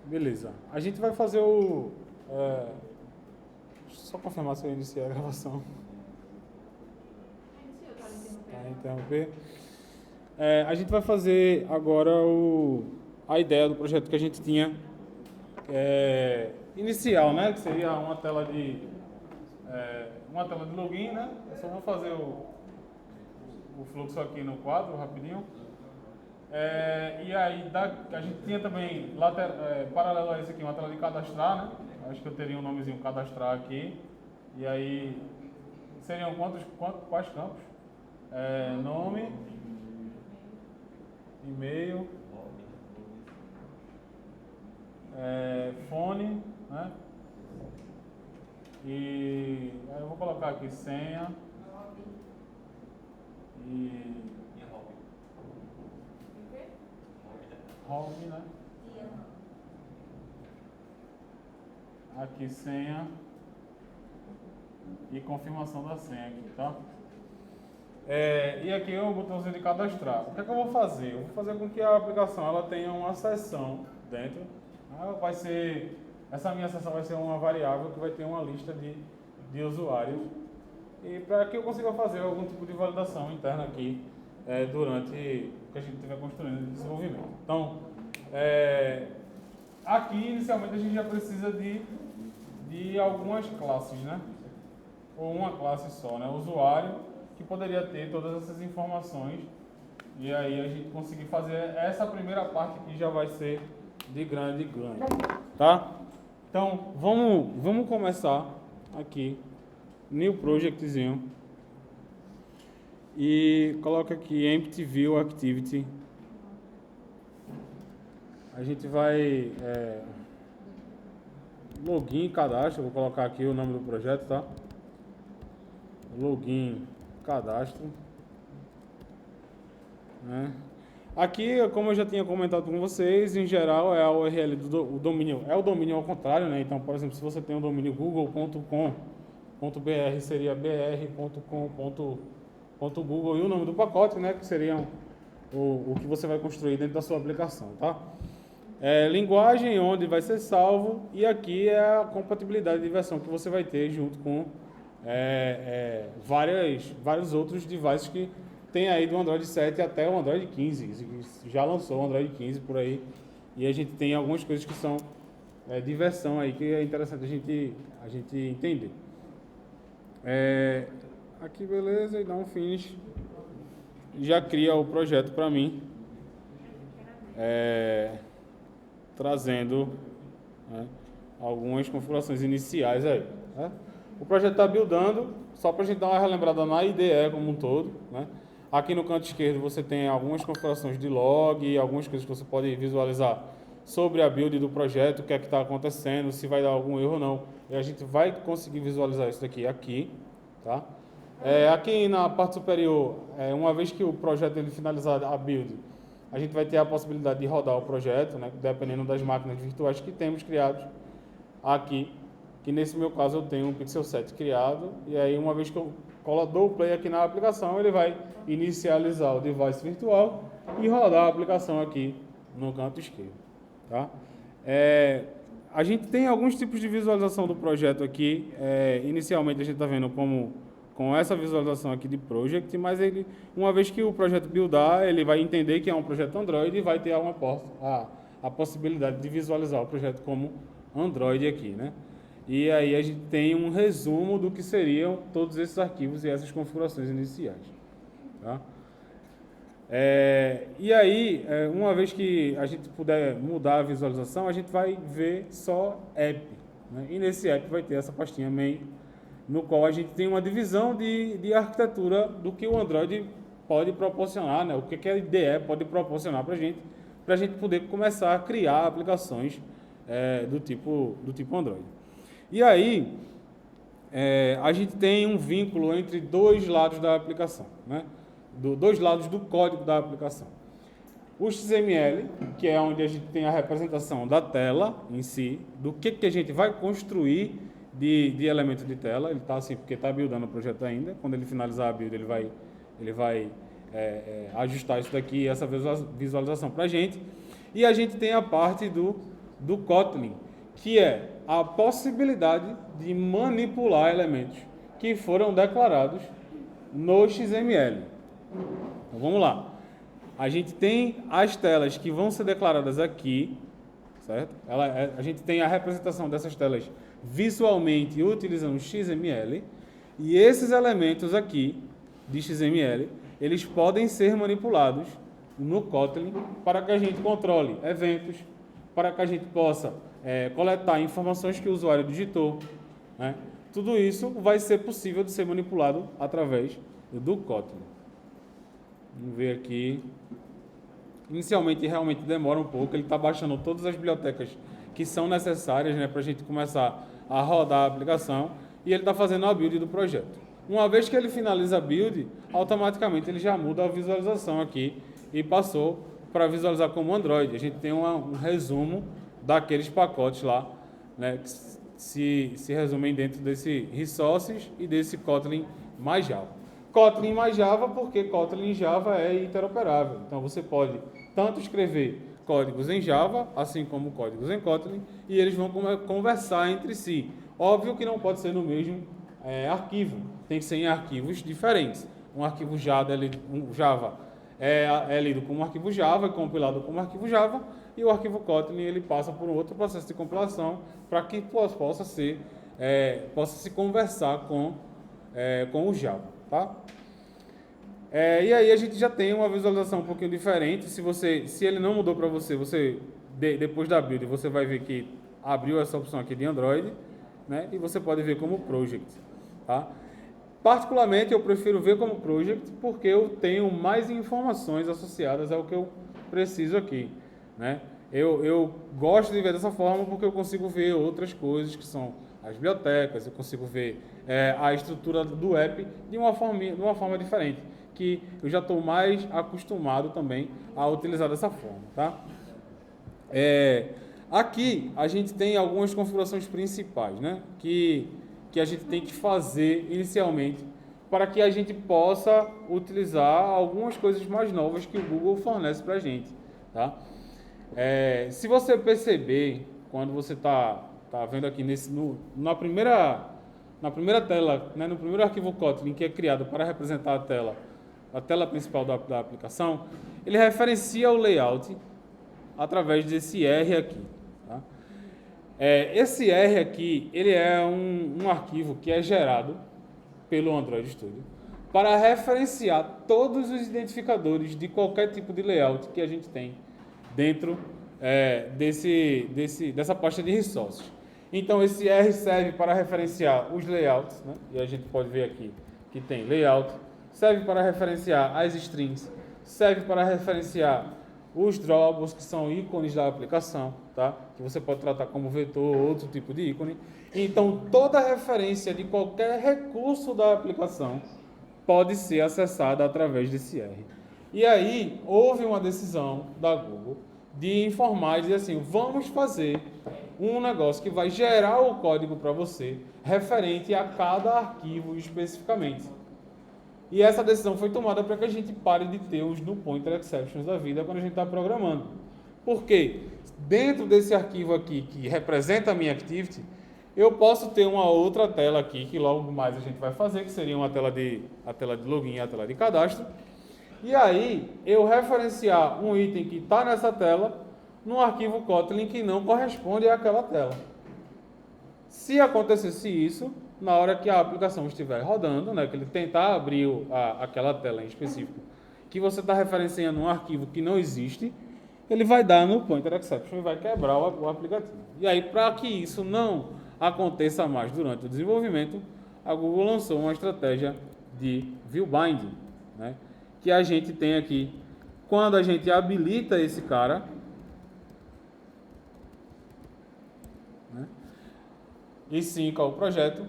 Beleza. A gente vai fazer o... deixa eu só confirmar se eu iniciei a gravação. Tá, interromper. A gente vai fazer agora a ideia do projeto que a gente tinha inicial, né? Que seria uma tela de login, né? Eu só vou fazer o fluxo aqui no quadro, rapidinho. E aí, a gente tinha também, paralelo a isso aqui, uma tela de cadastrar, né? Acho que eu teria um nomezinho cadastrar aqui. E aí, seriam quais campos? Nome, e-mail, fone, né? E aí eu vou colocar aqui senha e hobby, né? Aqui senha e confirmação da senha aqui, tá? E aqui é o botãozinho de cadastrar. O que é que eu vou fazer? Eu vou fazer com que a aplicação ela tenha uma seção dentro. Essa minha seção vai ser uma variável que vai ter uma lista de usuários. E para que eu consiga fazer algum tipo de validação interna aqui durante o que a gente estiver construindo de desenvolvimento. Então, aqui inicialmente a gente já precisa de algumas classes, né? Ou uma classe só, né? Usuário, que poderia ter todas essas informações. E aí a gente conseguir fazer essa primeira parte aqui já vai ser de grande ganho, tá? Então, vamos começar aqui, new projectzinho, e coloca aqui empty view activity. A gente vai login cadastro, vou colocar aqui o nome do projeto, tá? Login cadastro, né? Aqui, como eu já tinha comentado com vocês, em geral é a URL do domínio, é o domínio ao contrário, né? Então, por exemplo, se você tem o domínio google.com.br, seria br.com.google e o nome do pacote, né? Que seria o que você vai construir dentro da sua aplicação, tá? Linguagem onde vai ser salvo, e aqui é a compatibilidade de versão que você vai ter junto com vários outros devices que tem aí do Android 7 até o Android 15, já lançou o Android 15 por aí, e a gente tem algumas coisas que são de versão aí que é interessante a gente entender. Aqui beleza, e dá um finish, já cria o projeto para mim, trazendo algumas configurações iniciais aí, né? O projeto está buildando, só para a gente dar uma relembrada na IDE como um todo, né? Aqui no canto esquerdo você tem algumas configurações de log e algumas coisas que você pode visualizar sobre a build do projeto, o que é que está acontecendo, se vai dar algum erro ou não. E a gente vai conseguir visualizar isso aqui, tá? Aqui na parte superior, uma vez que o projeto ele finalizar a build, a gente vai ter a possibilidade de rodar o projeto, né? Dependendo das máquinas virtuais que temos criados aqui. Que nesse meu caso eu tenho um Pixel 7 criado, e aí uma vez que eu dou o play aqui na aplicação, ele vai inicializar o device virtual e rodar a aplicação aqui no canto esquerdo, tá? A gente tem alguns tipos de visualização do projeto aqui. Inicialmente a gente está vendo com essa visualização aqui de project, mas uma vez que o projeto buildar, ele vai entender que é um projeto Android e vai ter a possibilidade de visualizar o projeto como Android aqui, né? E aí a gente tem um resumo do que seriam todos esses arquivos e essas configurações iniciais, tá? E aí, uma vez que a gente puder mudar a visualização, a gente vai ver só app, né? E nesse app vai ter essa pastinha main, no qual a gente tem uma divisão de arquitetura do que o Android pode proporcionar, né? O que a IDE pode proporcionar para a gente poder começar a criar aplicações do tipo Android. E aí, a gente tem um vínculo entre dois lados da aplicação, né? Dois lados do código da aplicação. O XML, que é onde a gente tem a representação da tela em si, do que a gente vai construir de elementos de tela. Ele está assim porque está buildando o projeto ainda. Quando ele finalizar a build, ele vai ajustar isso daqui, essa visualização para a gente. E a gente tem a parte do Kotlin, que é a possibilidade de manipular elementos que foram declarados no XML. Então, vamos lá. A gente tem as telas que vão ser declaradas aqui, certo? A gente tem a representação dessas telas visualmente utilizando XML, e esses elementos aqui de XML, eles podem ser manipulados no Kotlin para que a gente controle eventos, para que a gente possa coletar informações que o usuário digitou, né? Tudo isso vai ser possível de ser manipulado através do Kotlin. Vamos ver aqui. Inicialmente realmente demora um pouco, ele está baixando todas as bibliotecas que são necessárias, né, para a gente começar a rodar a aplicação, e ele está fazendo a build do projeto. Uma vez que ele finaliza a build, automaticamente ele já muda a visualização aqui e passou para visualizar como Android. A gente tem um resumo daqueles pacotes lá, né, que se resumem dentro desse Resources e desse Kotlin mais Java. Kotlin mais Java porque Kotlin Java é interoperável. Então você pode tanto escrever códigos em Java, assim como códigos em Kotlin, e eles vão conversar entre si. Óbvio que não pode ser no mesmo arquivo, tem que ser em arquivos diferentes. Um arquivo Java é lido como arquivo Java, compilado como arquivo Java, e o arquivo Kotlin ele passa por um outro processo de compilação para que possa se conversar com o Java, tá? E aí a gente já tem uma visualização um pouquinho diferente. Se ele não mudou para você, depois da build, você vai ver que abriu essa opção aqui de Android, né? E você pode ver como Project, tá? Particularmente eu prefiro ver como Project porque eu tenho mais informações associadas ao que eu preciso aqui, né? Eu gosto de ver dessa forma porque eu consigo ver outras coisas que são as bibliotecas, eu consigo ver a estrutura do app de uma forma diferente, que eu já estou mais acostumado também a utilizar dessa forma, tá? Aqui a gente tem algumas configurações principais, né? Que a gente tem que fazer inicialmente para que a gente possa utilizar algumas coisas mais novas que o Google fornece para a gente, tá? Se você perceber, quando você está vendo aqui na primeira tela, né, no primeiro arquivo Kotlin que é criado para representar a tela principal da aplicação, ele referencia o layout através desse R aqui, tá? Esse R aqui, ele é um arquivo que é gerado pelo Android Studio para referenciar todos os identificadores de qualquer tipo de layout que a gente tem dentro dessa pasta de resources. Então, esse R serve para referenciar os layouts, né? E a gente pode ver aqui que tem layout, serve para referenciar as strings, serve para referenciar os drawbles, que são ícones da aplicação, tá? Que você pode tratar como vetor ou outro tipo de ícone. Então, toda referência de qualquer recurso da aplicação pode ser acessada através desse R. E aí, houve uma decisão da Google de informar e dizer assim, vamos fazer um negócio que vai gerar o código para você referente a cada arquivo especificamente. E essa decisão foi tomada para que a gente pare de ter os null pointer exceptions da vida quando a gente está programando. Por quê? Dentro desse arquivo aqui, que representa a minha activity, eu posso ter uma outra tela aqui, que logo mais a gente vai fazer, que seria a tela de login e a tela de cadastro. E aí, eu referenciar um item que está nessa tela num arquivo Kotlin que não corresponde àquela tela. Se acontecesse isso, na hora que a aplicação estiver rodando, né, que ele tentar abrir aquela tela em específico, que você está referenciando um arquivo que não existe, ele vai dar no pointer exception e vai quebrar o aplicativo. E aí, para que isso não aconteça mais durante o desenvolvimento, a Google lançou uma estratégia de view binding, né, que a gente tem aqui. Quando a gente habilita esse cara, né, e synca o projeto,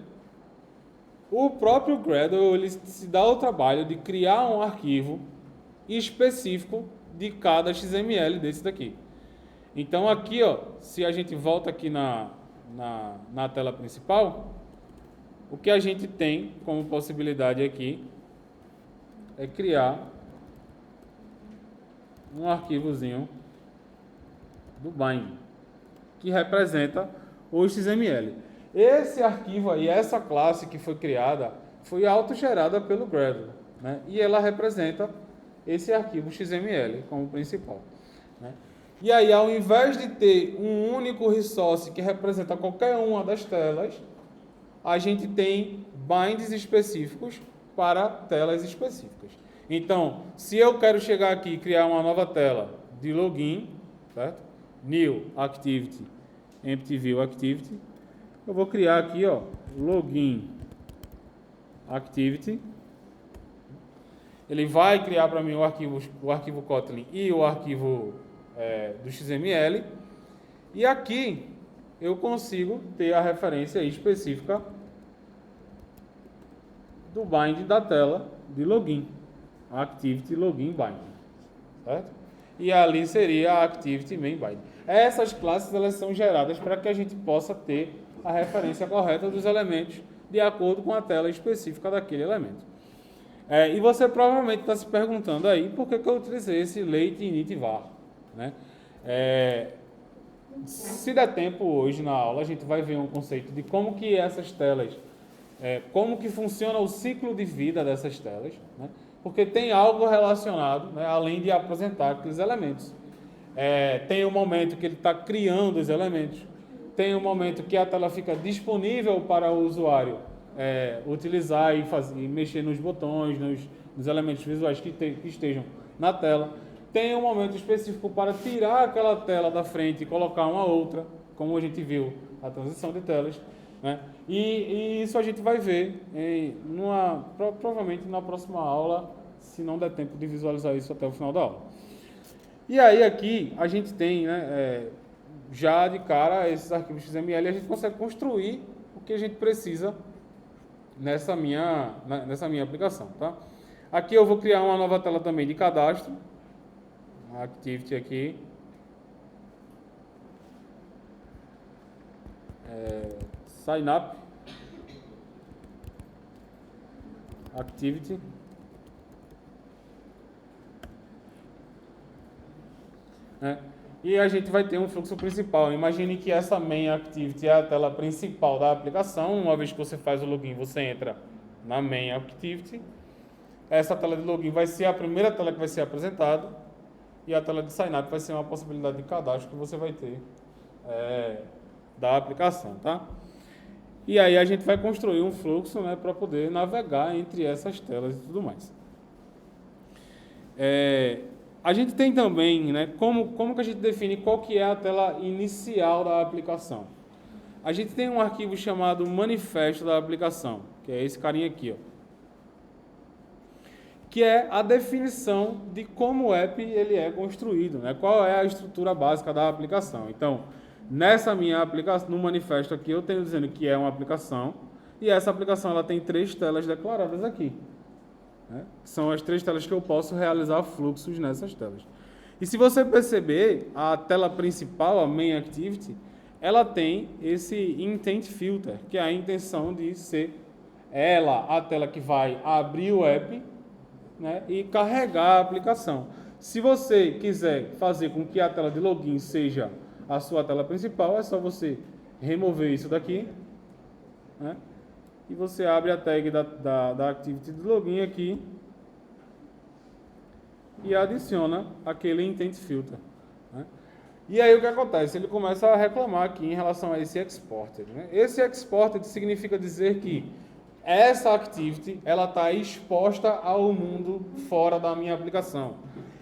o próprio Gradle ele se dá o trabalho de criar um arquivo específico de cada XML desse daqui. Então aqui, ó, se a gente volta aqui na tela principal, o que a gente tem como possibilidade aqui é criar um arquivozinho do bind. que representa o XML. Esse arquivo aí, essa classe que foi criada, foi autogerada pelo Gradle, né? E ela representa esse arquivo XML como principal, né? E aí, ao invés de ter um único resource que representa qualquer uma das telas, a gente tem binds específicos para telas específicas. Então, se eu quero chegar aqui e criar uma nova tela de login, certo? New Activity, Empty View Activity, eu vou criar aqui, ó, Login Activity. Ele vai criar para mim o arquivo Kotlin e o arquivo do XML. E aqui eu consigo ter a referência específica do bind da tela de login, Activity Login Bind, certo? E ali seria a Activity Main Bind. Essas classes elas são geradas para que a gente possa ter a referência correta dos elementos de acordo com a tela específica daquele elemento. E você provavelmente está se perguntando aí por que eu utilizei esse late init var, né? Se der tempo hoje na aula, a gente vai ver um conceito de como que essas telas, como que funciona o ciclo de vida dessas telas, né? Porque tem algo relacionado, né, além de apresentar aqueles elementos. Tem um momento que ele está criando os elementos, tem um momento que a tela fica disponível para o usuário utilizar e mexer nos botões, nos elementos visuais que estejam na tela. Tem um momento específico para tirar aquela tela da frente e colocar uma outra, como a gente viu a transição de telas, né? E isso a gente vai ver provavelmente na próxima aula, se não der tempo de visualizar isso até o final da aula. E aí aqui a gente tem, né, já de cara esses arquivos XML, a gente consegue construir o que a gente precisa nessa minha aplicação, tá? Aqui eu vou criar uma nova tela também de cadastro, Activity aqui, Sign Up, Activity, e a gente vai ter um fluxo principal. Imagine que essa Main Activity é a tela principal da aplicação. Uma vez que você faz o login, você entra na Main Activity. Essa tela de login vai ser a primeira tela que vai ser apresentada. E a tela de Sign Up vai ser uma possibilidade de cadastro que você vai ter da aplicação, tá? E aí a gente vai construir um fluxo, né, para poder navegar entre essas telas e tudo mais. A gente tem também, né, como que a gente define qual que é a tela inicial da aplicação. A gente tem um arquivo chamado manifesto da aplicação, que é esse carinha aqui, ó, que é a definição de como o app ele é construído, né? Qual é a estrutura básica da aplicação. Então, nessa minha aplicação, no manifesto aqui, eu tenho dizendo que é uma aplicação, e essa aplicação ela tem 3 telas declaradas aqui, né? São as 3 telas que eu posso realizar fluxos nessas telas. E se você perceber, a tela principal, a Main Activity, ela tem esse Intent Filter, que é a intenção de ser ela a tela que vai abrir o app, né, e carregar a aplicação. Se você quiser fazer com que a tela de login seja a sua tela principal, é só você remover isso daqui, né, e você abre a tag da Activity de login aqui e adiciona aquele Intent Filter, né. E aí o que acontece? Ele começa a reclamar aqui em relação a esse Exported, né. Esse Exported significa dizer que essa Activity ela está exposta ao mundo fora da minha aplicação.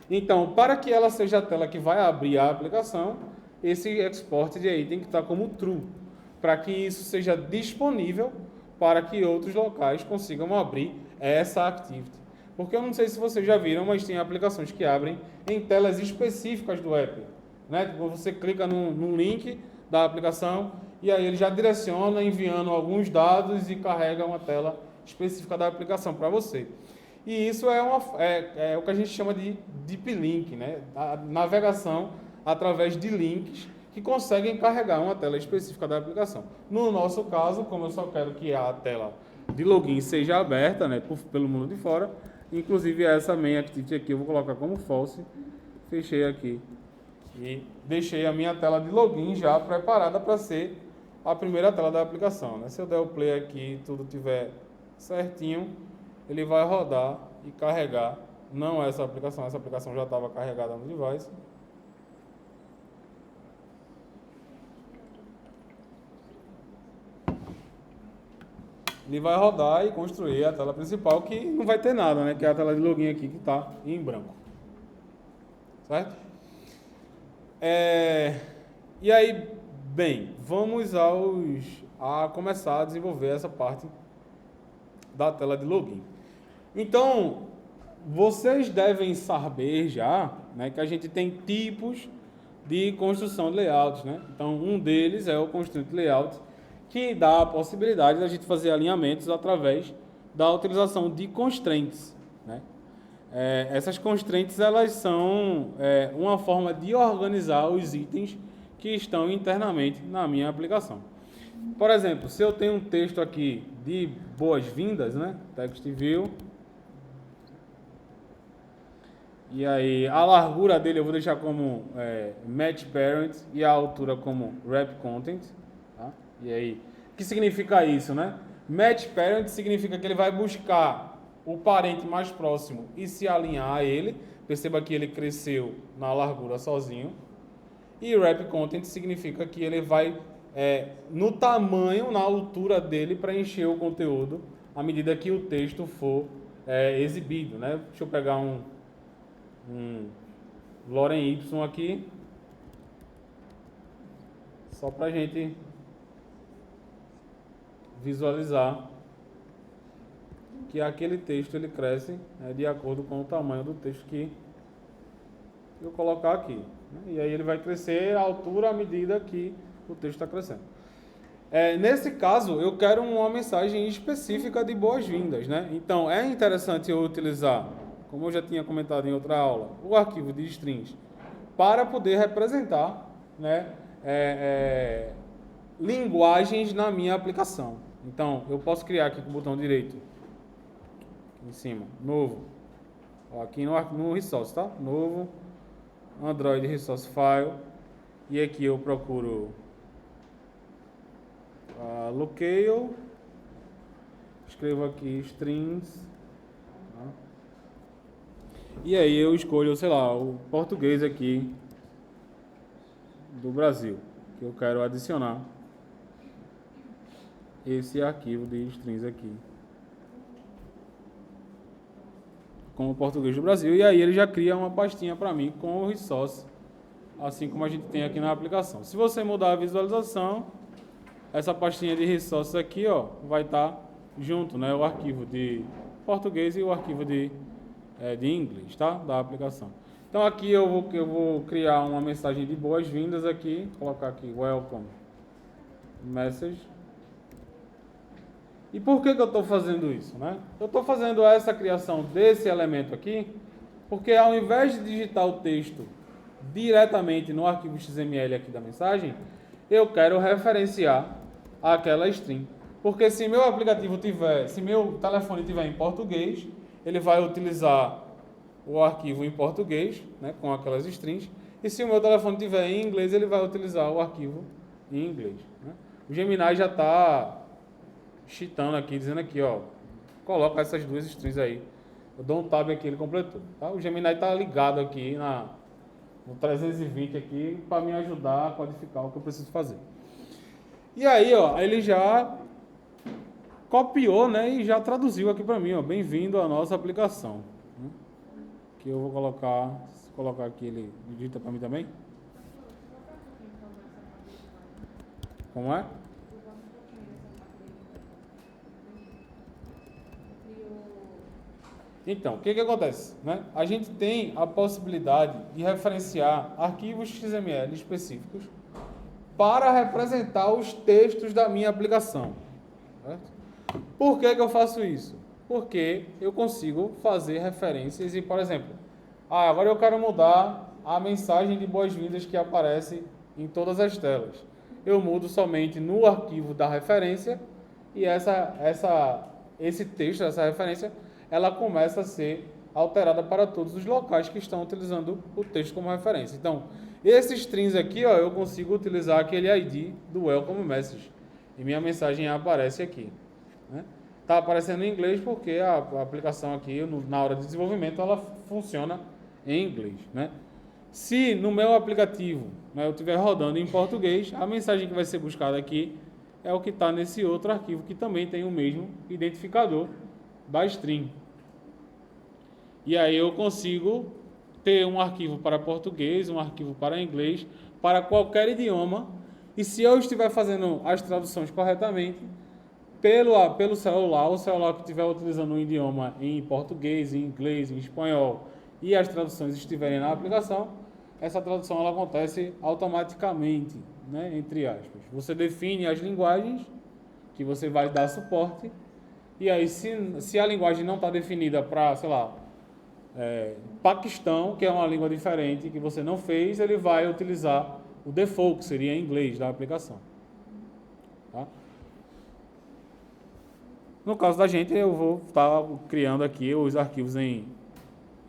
Então, para que ela seja a tela que vai abrir a aplicação, esse Exported aí tem que estar como True, para que isso seja disponível para que outros locais consigam abrir essa Activity. Porque eu não sei se vocês já viram, mas tem aplicações que abrem em telas específicas do app, né? Tipo, você clica no link da aplicação e aí ele já direciona enviando alguns dados e carrega uma tela específica da aplicação para você. E isso é o que a gente chama de Deep Link, né? A navegação através de links que conseguem carregar uma tela específica da aplicação. No nosso caso, como eu só quero que a tela de login seja aberta, né, pelo mundo de fora, inclusive essa Main Activity aqui eu vou colocar como false, fechei aqui E deixei a minha tela de login já preparada para ser a primeira tela da aplicação, né? Se eu der o play aqui e tudo tiver certinho, ele vai rodar e carregar. Não essa aplicação já estava carregada no device. Ele vai rodar e construir a tela principal, que não vai ter nada, né? Que é a tela de login aqui que está em branco. Certo? E aí, bem, vamos a começar a desenvolver essa parte da tela de login. Então, vocês devem saber já, né, que a gente tem tipos de construção de layouts, né? Então, um deles é o Constraint Layout, que dá a possibilidade da gente fazer alinhamentos através da utilização de constraints, né? Essas constraints, elas são uma forma de organizar os itens que estão internamente na minha aplicação. Por exemplo, se eu tenho um texto aqui de boas-vindas, né? Text view. E aí, a largura dele eu vou deixar como match parent e a altura como wrap content. Tá? E aí, o que significa isso, né? Match parent significa que ele vai buscar o parente mais próximo e se alinhar a ele. Perceba que ele cresceu na largura sozinho. E wrap content significa que ele vai no tamanho, na altura dele, preencher o conteúdo à medida que o texto for exibido, né? Deixa eu pegar um Loren Y aqui, só para a gente visualizar que aquele texto ele cresce de acordo com o tamanho do texto que eu colocar aqui, né? E aí ele vai crescer a altura à medida que o texto está crescendo. Nesse caso, eu quero uma mensagem específica de boas-vindas, né? Então, é interessante eu utilizar, como eu já tinha comentado em outra aula, o arquivo de strings para poder representar, né, linguagens na minha aplicação. Então, eu posso criar aqui com o botão direito, aqui em cima, novo, aqui no Resource, tá? Novo, Android Resource File, e aqui eu procuro locale, escrevo aqui strings, tá? E aí eu escolho, sei lá, o português aqui do Brasil, que eu quero adicionar esse arquivo de strings aqui com o português do Brasil, e aí ele já cria uma pastinha para mim com o resource, assim como a gente tem aqui na aplicação. Se você mudar a visualização, essa pastinha de resources aqui, ó, vai estar junto, né, o arquivo de português e o arquivo de inglês, tá, da aplicação. Então aqui eu vou criar uma mensagem de boas-vindas aqui, colocar aqui welcome message. E por que eu estou fazendo isso, né? Eu estou fazendo essa criação desse elemento aqui, porque ao invés de digitar o texto diretamente no arquivo XML aqui da mensagem, eu quero referenciar aquela string. Porque se meu aplicativo se meu telefone tiver em português, ele vai utilizar o arquivo em português, né, com aquelas strings, e se o meu telefone tiver em inglês, ele vai utilizar o arquivo em inglês, né? O Gemini já está cheatando aqui, dizendo aqui, ó, coloca essas duas strings aí. Eu dou um tab aqui, ele completou, tá? O Gemini está ligado aqui no 320 aqui para me ajudar a codificar o que eu preciso fazer. E aí, ó, ele já copiou, né, e já traduziu aqui para mim, ó, bem-vindo à nossa aplicação. Que eu vou colocar aqui, ele digita para mim também. Como é? Então, o que acontece, né? A gente tem a possibilidade de referenciar arquivos XML específicos para representar os textos da minha aplicação. Certo? Por que eu faço isso? Porque eu consigo fazer referências e, por exemplo, agora eu quero mudar a mensagem de boas-vindas que aparece em todas as telas. Eu mudo somente no arquivo da referência e esse texto, essa referência, ela começa a ser alterada para todos os locais que estão utilizando o texto como referência. Então, Esses strings aqui, ó, eu consigo utilizar aquele ID do welcome message. E minha mensagem aparece aqui. Né? Tá aparecendo em inglês porque a aplicação aqui, na hora de desenvolvimento, ela funciona em inglês. Né? Se no meu aplicativo, né, eu estiver rodando em português, a mensagem que vai ser buscada aqui é o que está nesse outro arquivo, que também tem o mesmo identificador da string. E aí eu consigo ter um arquivo para português, um arquivo para inglês, para qualquer idioma. E se eu estiver fazendo as traduções corretamente, pelo celular, o celular que estiver utilizando um idioma em português, em inglês, em espanhol, e as traduções estiverem na aplicação, essa tradução ela acontece automaticamente, né, entre aspas. Você define as linguagens que você vai dar suporte, e aí se a linguagem não está definida para, sei lá, Paquistão, que é uma língua diferente, que você não fez, ele vai utilizar o default, que seria em inglês da aplicação. Tá? No caso da gente, eu vou estar criando aqui os arquivos em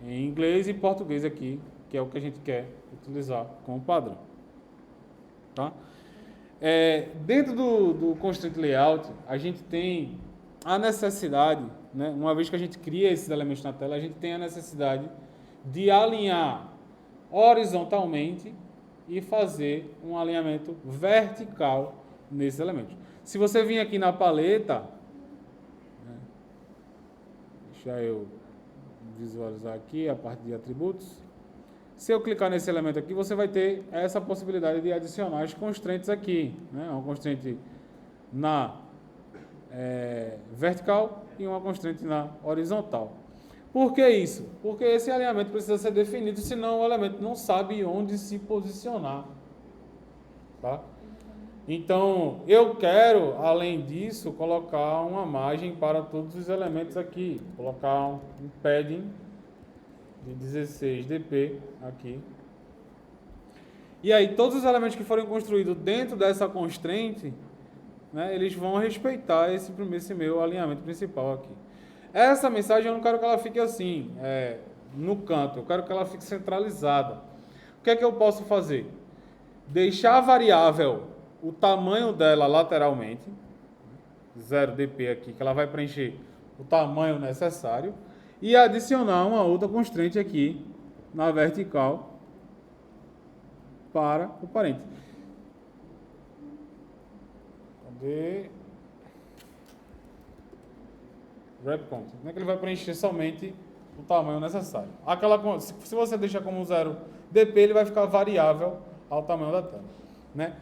inglês e português aqui, que é o que a gente quer utilizar como padrão. Tá? Dentro do Constraint Layout, a gente tem a necessidade, né, uma vez que a gente cria esses elementos na tela, a gente tem a necessidade de alinhar horizontalmente e fazer um alinhamento vertical nesses elementos. Se você vir aqui na paleta, né, deixa eu visualizar aqui a parte de atributos. Se eu clicar nesse elemento aqui, você vai ter essa possibilidade de adicionar as constraints aqui, né? Uma constraint na vertical e uma constraint na horizontal. Por que isso? Porque esse alinhamento precisa ser definido, senão o elemento não sabe onde se posicionar. Tá? Então, eu quero, além disso, colocar uma margem para todos os elementos aqui. Colocar um padding de 16 dp aqui. E aí, todos os elementos que forem construídos dentro dessa constraint, né, eles vão respeitar esse meu alinhamento principal aqui. Essa mensagem eu não quero que ela fique assim, no canto. Eu quero que ela fique centralizada. O que é que eu posso fazer? Deixar a variável, o tamanho dela lateralmente, 0dp aqui, que ela vai preencher o tamanho necessário, e adicionar uma outra constraint aqui na vertical para o parente. Cadê? Wrap content, né, que ele vai preencher somente o tamanho necessário. Se você deixar como 0dp, ele vai ficar variável ao tamanho da tela. Né?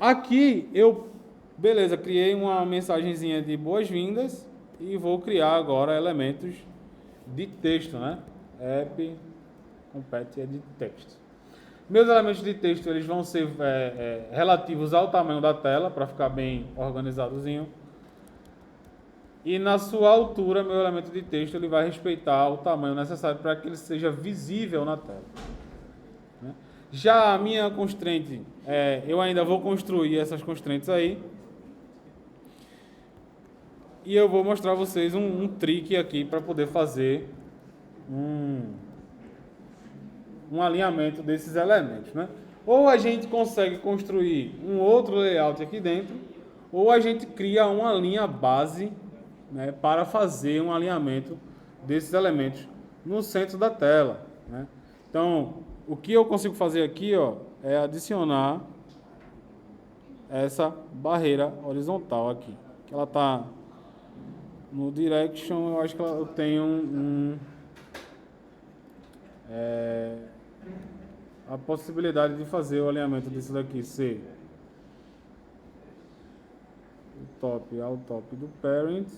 Aqui beleza, criei uma mensagenzinha de boas-vindas e vou criar agora elementos de texto, né? App compete edit text. Meus elementos de texto eles vão ser relativos ao tamanho da tela para ficar bem organizadozinho. E na sua altura, meu elemento de texto ele vai respeitar o tamanho necessário para que ele seja visível na tela. Né? Já a minha constraint, eu ainda vou construir essas constraints aí. E eu vou mostrar a vocês um trick aqui para poder fazer um alinhamento desses elementos. Né? Ou a gente consegue construir um outro layout aqui dentro, ou a gente cria uma linha base, né, para fazer um alinhamento desses elementos no centro da tela. Né? Então, o que eu consigo fazer aqui, ó, é adicionar essa barreira horizontal aqui. Que ela está no direction, eu acho que eu tenho a possibilidade de fazer o alinhamento disso daqui ser o top ao top do parent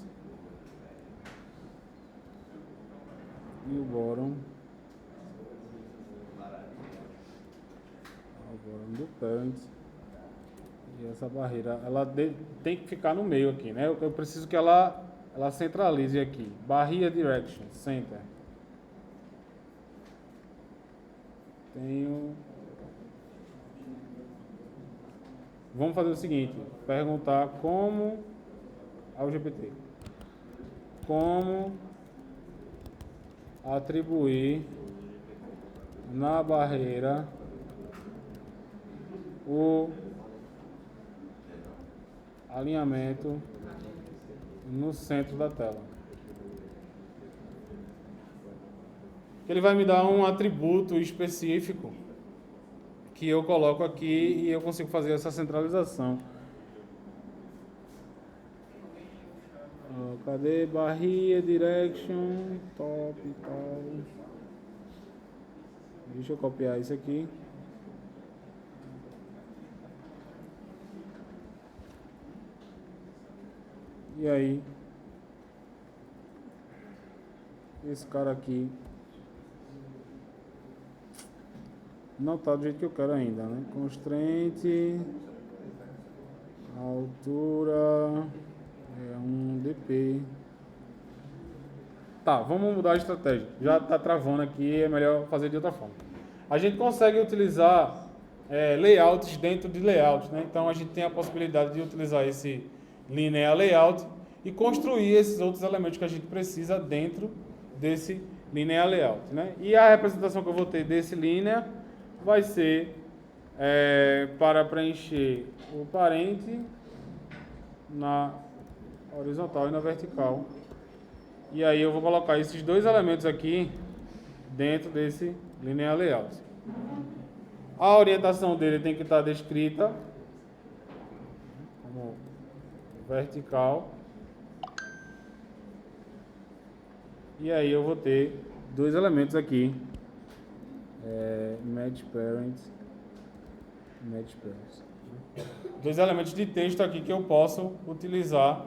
e o bottom do parent. E essa barreira ela tem que ficar no meio aqui, né? Eu preciso que ela centralize aqui. Barrier direction, center. Vamos fazer o seguinte, perguntar como ao GPT. Como atribuir na barreira alinhamento no centro da tela. Ele vai me dar um atributo específico que eu coloco aqui e eu consigo fazer essa centralização. Cadê? Barria, direction, top e tal. Deixa eu copiar isso aqui. E aí, esse cara aqui não tá do jeito que eu quero ainda, né? Constraint, altura, é um dp. Tá, vamos mudar a estratégia. Já tá travando aqui, é melhor fazer de outra forma. A gente consegue utilizar layouts dentro de layouts, né? Então a gente tem a possibilidade de utilizar esse linear layout e construir esses outros elementos que a gente precisa dentro desse linear layout, né? E a representação que eu vou ter desse linear vai ser para preencher o parente na horizontal e na vertical. E aí eu vou colocar esses dois elementos aqui dentro desse linear layout. A orientação dele tem que estar descrita como vertical. E aí eu vou ter dois elementos aqui. Match parent. Dois elementos de texto aqui que eu posso utilizar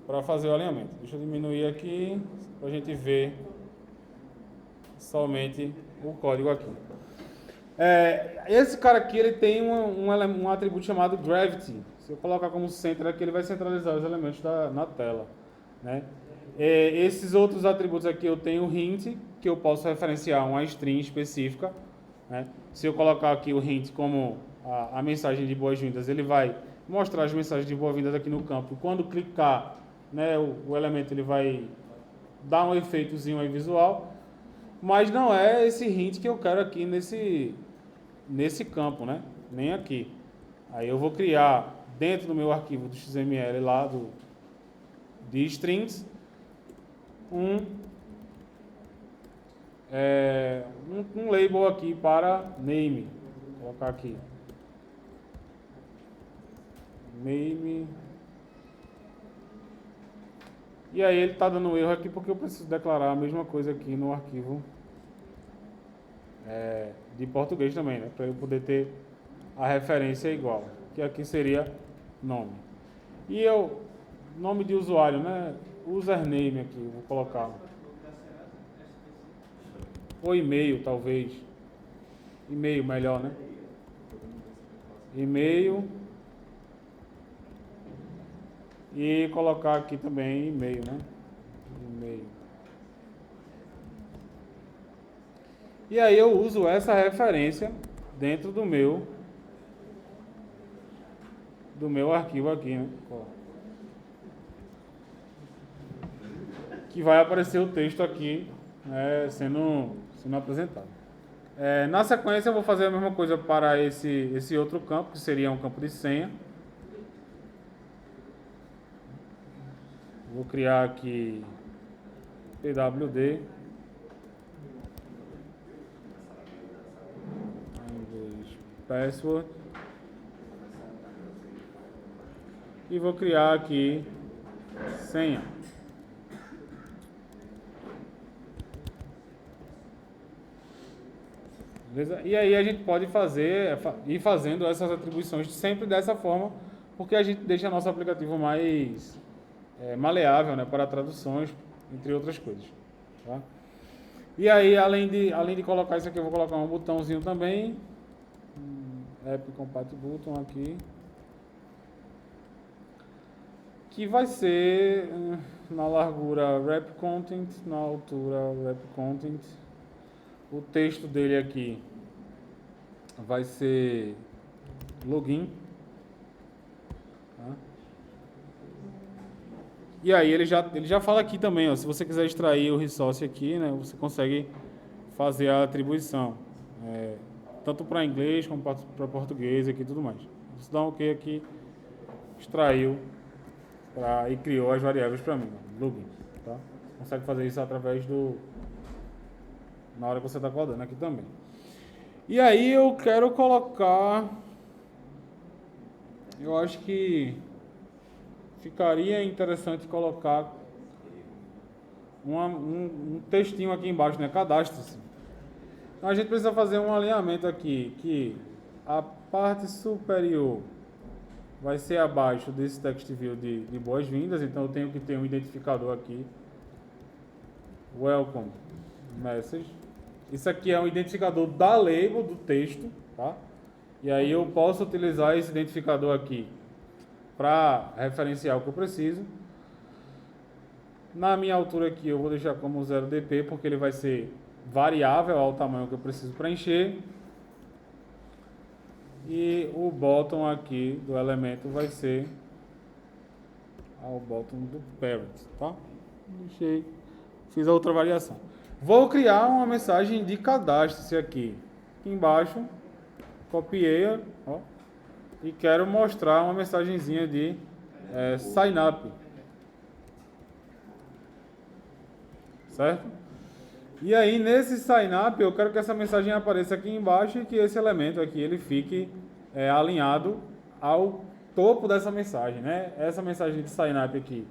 para fazer o alinhamento. Deixa eu diminuir aqui para a gente ver somente o código aqui. Esse cara aqui ele tem um atributo chamado Gravity. Se eu colocar como center aqui, ele vai centralizar os elementos na tela, né? Esses outros atributos aqui eu tenho o hint, que eu posso referenciar uma string específica, né? Se eu colocar aqui o hint como a mensagem de boas-vindas, ele vai mostrar as mensagens de boas-vindas aqui no campo. Quando clicar, né, o elemento ele vai dar um efeitozinho aí visual, mas não é esse hint que eu quero aqui nesse campo, né? Nem aqui. Aí eu vou criar dentro do meu arquivo do XML lá de strings um label aqui para name. Vou colocar aqui name. E aí ele está dando erro aqui porque eu preciso declarar a mesma coisa aqui no arquivo de português também, né? Para eu poder ter a referência igual, que aqui seria nome. E nome de usuário, né? Username aqui, eu vou colocar. Ou e-mail, talvez. E-mail melhor, né? E-mail. E colocar aqui também e-mail, né? E-mail. E aí eu uso essa referência dentro do meu arquivo aqui, né? Que vai aparecer o texto aqui, né, sendo apresentado. Na sequência eu vou fazer a mesma coisa para esse outro campo, que seria um campo de senha. Vou criar aqui pwd password e vou criar aqui senha. Beleza? E aí a gente pode ir fazendo essas atribuições sempre dessa forma, porque a gente deixa nosso aplicativo mais maleável, né, para traduções, entre outras coisas. Tá? E aí, além de colocar isso aqui, eu vou colocar um botãozinho também, app compat button aqui, que vai ser na largura wrap content, na altura wrap content. O texto dele aqui vai ser login. Tá? E aí ele já fala aqui também, ó, se você quiser extrair o resource aqui, né, você consegue fazer a atribuição, tanto para inglês como para português aqui e tudo mais. Vou dar um OK aqui extraiu e criou as variáveis para mim, login, tá? Consegue fazer isso através na hora que você está codando aqui também. E aí eu quero colocar, eu acho que ficaria interessante colocar um textinho aqui embaixo, né? Cadastre-se. Então a gente precisa fazer um alinhamento aqui, que a parte superior vai ser abaixo desse text view de boas-vindas, então eu tenho que ter um identificador aqui, welcome message. Isso aqui é um identificador da label do texto, tá? E aí eu posso utilizar esse identificador aqui para referenciar o que eu preciso. Na minha altura aqui eu vou deixar como 0dp, porque ele vai ser variável ao tamanho que eu preciso preencher. E o bottom aqui do elemento vai ser ao bottom do parent, tá? Fiz a outra variação. Vou criar uma mensagem de cadastre-se aqui embaixo, copiei, ó, e quero mostrar uma mensagenzinha de sign up, certo? E aí nesse sign up eu quero que essa mensagem apareça aqui embaixo e que esse elemento aqui ele fique alinhado ao topo dessa mensagem, né? Essa mensagem de sign up aqui,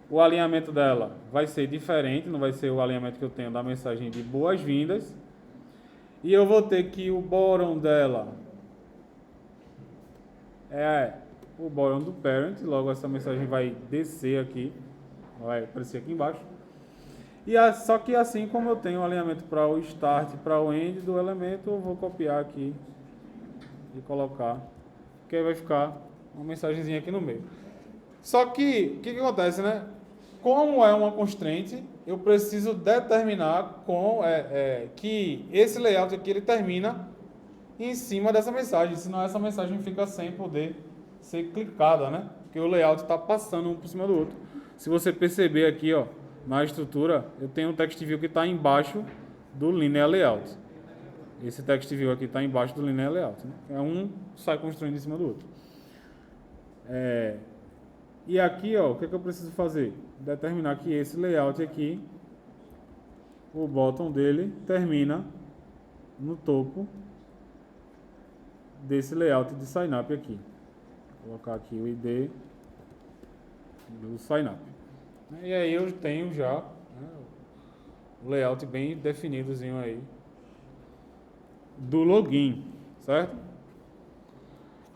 o alinhamento dela vai ser diferente, não vai ser o alinhamento que eu tenho da mensagem de boas-vindas. E eu vou ter que o bottom dela é o bottom do parent, logo essa mensagem vai descer aqui, vai aparecer aqui embaixo. Só que assim como eu tenho o alinhamento para o start e para o end do elemento, eu vou copiar aqui e colocar, que aí vai ficar uma mensagenzinha aqui no meio. Só que, o que acontece, né? Como é uma constraint, eu preciso determinar que esse layout aqui ele termina em cima dessa mensagem, senão essa mensagem fica sem poder ser clicada, né? Porque o layout está passando um por cima do outro. Se você perceber aqui, ó, na estrutura, eu tenho um text view que está embaixo do linear layout. Esse text view aqui está embaixo do linear layout, né? Um sai construindo em cima do outro. E aqui, ó, o que eu preciso fazer? Determinar que esse layout aqui, o bottom dele termina no topo desse layout de sign up aqui. Vou colocar aqui o ID do sign up. E aí eu tenho já, né, o layout bem definidozinho aí do login, certo?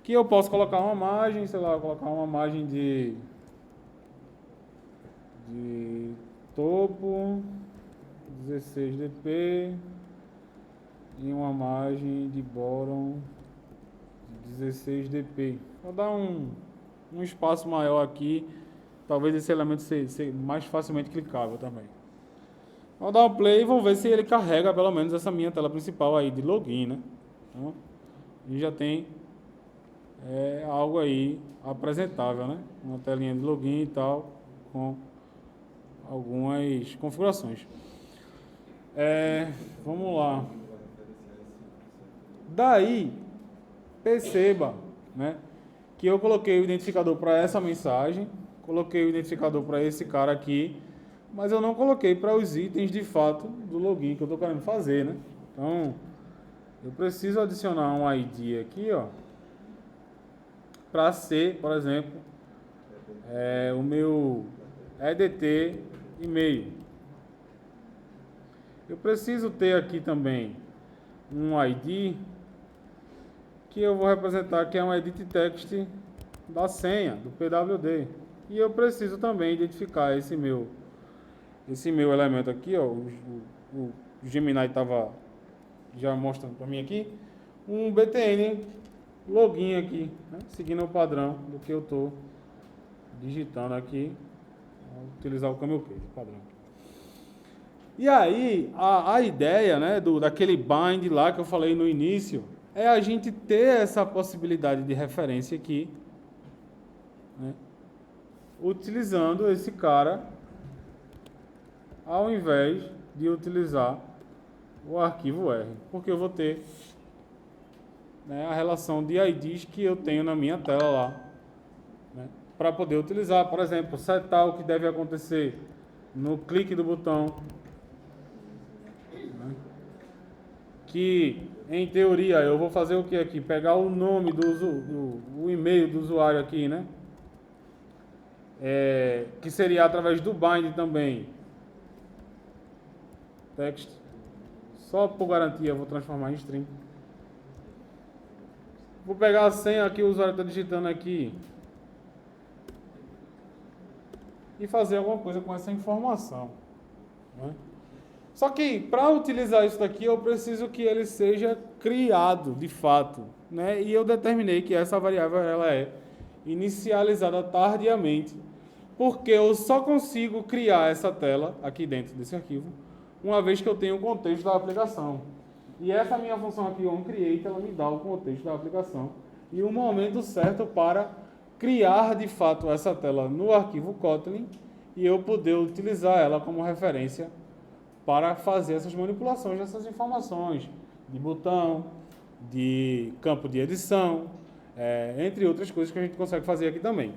Que eu posso colocar uma margem, sei lá, colocar uma margem de topo 16dp e uma margem de bottom de 16dp. Vou dar um espaço maior aqui, talvez esse elemento seja mais facilmente clicável também. Vou dar um play e vou ver se ele carrega pelo menos essa minha tela principal aí de login, né? Então, e já tem algo aí apresentável, né? Uma telinha de login e tal, com algumas configurações. Vamos lá. Daí, perceba, né, que eu coloquei o identificador para essa mensagem, coloquei o identificador para esse cara aqui, mas eu não coloquei para os itens de fato do login que eu estou querendo fazer, né? Então, eu preciso adicionar um ID aqui, ó, para ser, por exemplo, o meu EDT e-mail. Eu preciso ter aqui também um ID que eu vou representar, que é um edit text da senha, do PWD. E eu preciso também identificar esse meu elemento aqui, ó, o Gemini estava já mostrando para mim aqui, um btn login aqui, né, seguindo o padrão do que eu estou digitando aqui. Vou utilizar o camel case, padrão. E aí, a ideia, né, daquele bind lá que eu falei no início, é a gente ter essa possibilidade de referência aqui, né, utilizando esse cara, ao invés de utilizar o arquivo R, porque eu vou ter, né, a relação de IDs que eu tenho na minha tela lá né, para poder utilizar. Por exemplo, setar o que deve acontecer no clique do botão, né, que em teoria eu vou fazer o que aqui? Pegar o nome o e-mail do usuário aqui, né? Que seria através do bind também. Text. Só por garantia eu vou transformar em string. Vou pegar a senha que o usuário está digitando aqui e fazer alguma coisa com essa informação, né? Só que para utilizar isso daqui eu preciso que ele seja criado de fato, né? E eu determinei que essa variável ela é inicializada tardiamente, porque eu só consigo criar essa tela aqui dentro desse arquivo uma vez que eu tenho o contexto da aplicação. E essa minha função aqui, onCreate, ela me dá o contexto da aplicação e o momento certo para criar de fato essa tela no arquivo Kotlin e eu poder utilizar ela como referência para fazer essas manipulações dessas informações de botão, de campo de edição, entre outras coisas que a gente consegue fazer aqui também.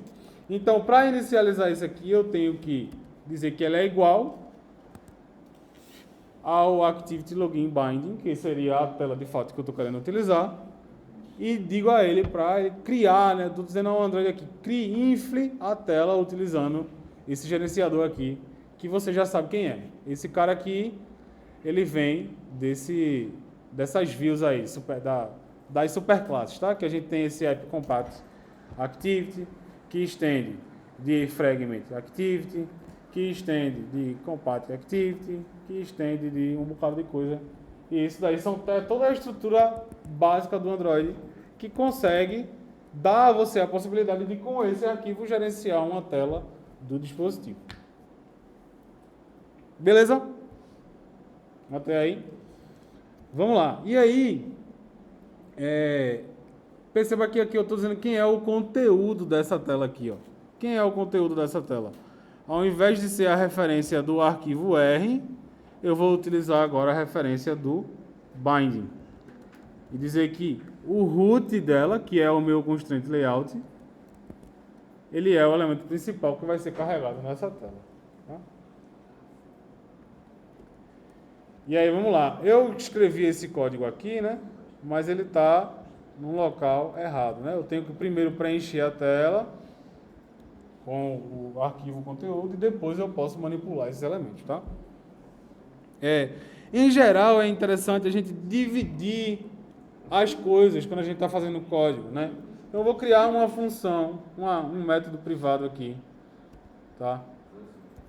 Então, para inicializar isso aqui, eu tenho que dizer que ela é igual ao Activity Login Binding, que seria a tela de fato que eu estou querendo utilizar, e digo a ele para ele criar, né? Estou dizendo ao Android aqui, infle a tela utilizando esse gerenciador aqui, que você já sabe quem é. Esse cara aqui, ele vem dessas views aí, das superclasses, tá? Que a gente tem esse app compact activity, que estende de fragment activity, que estende de compact activity, que estende de um bocado de coisa. E isso daí é toda a estrutura básica do Android que consegue dar a você a possibilidade de, com esse arquivo, gerenciar uma tela do dispositivo. Beleza? Até aí? Vamos lá. E aí, perceba que aqui eu estou dizendo quem é o conteúdo dessa tela aqui. Ó. Quem é o conteúdo dessa tela? Ao invés de ser a referência do arquivo R, eu vou utilizar agora a referência do binding. E dizer que o root dela, que é o meu constraint layout, ele é o elemento principal que vai ser carregado nessa tela. Tá? E aí, vamos lá. Eu escrevi esse código aqui, né? Mas ele está num local errado, né? Eu tenho que primeiro preencher a tela com o arquivo conteúdo e depois eu posso manipular esses elementos, tá? Em geral, é interessante a gente dividir as coisas quando a gente está fazendo código, né? Então, eu vou criar uma função, um método privado aqui, tá?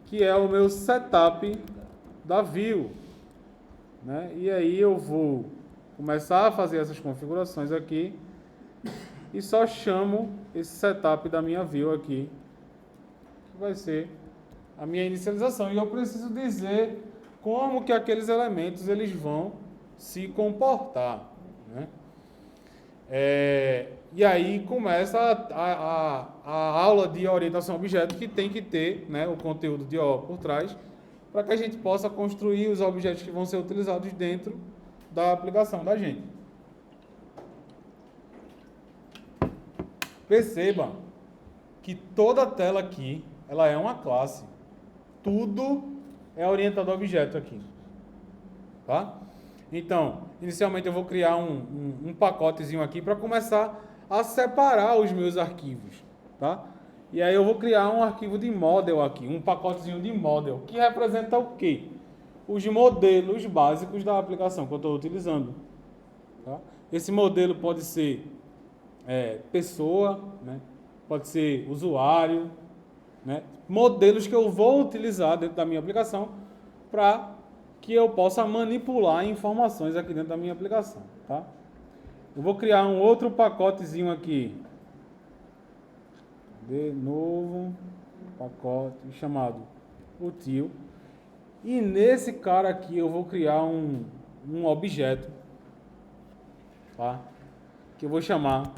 Que é o meu setup da view, né? E aí eu vou começar a fazer essas configurações aqui e só chamo esse setup da minha view aqui, que vai ser a minha inicialização. E eu preciso dizer como que aqueles elementos eles vão se comportar, né? E aí começa a aula de orientação a objeto, que tem que ter, né, o conteúdo de O por trás, para que a gente possa construir os objetos que vão ser utilizados dentro da aplicação da gente. Perceba que toda a tela aqui, ela é uma classe. Tudo é orientado a objeto aqui. Tá? Então, inicialmente eu vou criar um pacotezinho aqui para começar a separar os meus arquivos. Tá? E aí eu vou criar um arquivo de model aqui, um pacotezinho de model, que representa o quê? Os modelos básicos da aplicação que eu estou utilizando. Tá? Esse modelo pode ser pessoa, né? Pode ser usuário, né? Modelos que eu vou utilizar dentro da minha aplicação para que eu possa manipular informações aqui dentro da minha aplicação. Tá? Eu vou criar um outro pacotezinho aqui. De novo, pacote chamado util. E nesse cara aqui eu vou criar um objeto, tá? Que eu vou chamar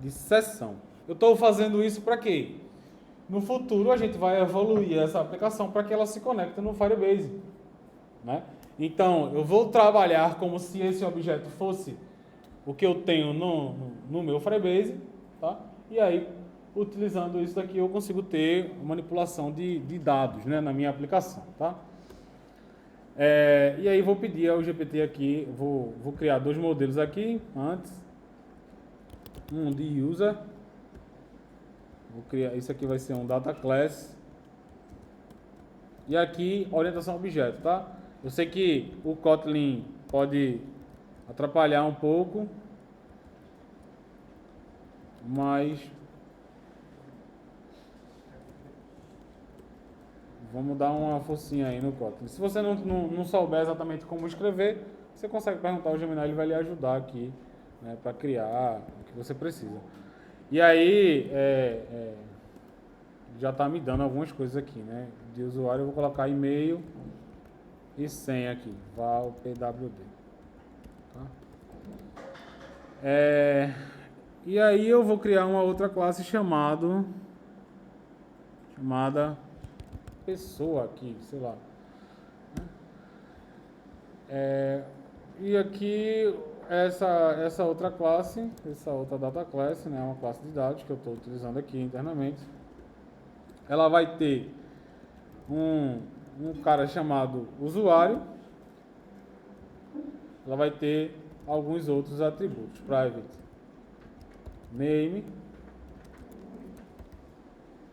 de sessão. Eu estou fazendo isso para quê? No futuro a gente vai evoluir essa aplicação para que ela se conecte no Firebase, né? Então eu vou trabalhar como se esse objeto fosse o que eu tenho no meu Firebase, tá? E aí utilizando isso daqui eu consigo ter manipulação de dados, né, na minha aplicação, tá? E aí vou pedir ao GPT aqui, vou criar dois modelos aqui antes, um de user, vou criar, isso aqui vai ser um data class, e aqui orientação a objeto, tá? Eu sei que o Kotlin pode atrapalhar um pouco, mas vamos dar uma forcinha aí no Kotlin. Se você não souber exatamente como escrever, você consegue perguntar ao Gemini, ele vai lhe ajudar aqui, né, para criar o que você precisa. E aí, já está me dando algumas coisas aqui, né? De usuário eu vou colocar e-mail e senha aqui, val pwd. Tá? E aí eu vou criar uma outra classe chamada pessoa aqui, sei lá. E aqui essa outra classe, essa outra data class, né, uma classe de dados que eu estou utilizando aqui internamente. Ela vai ter um cara chamado usuário. Ela vai ter alguns outros atributos, private name.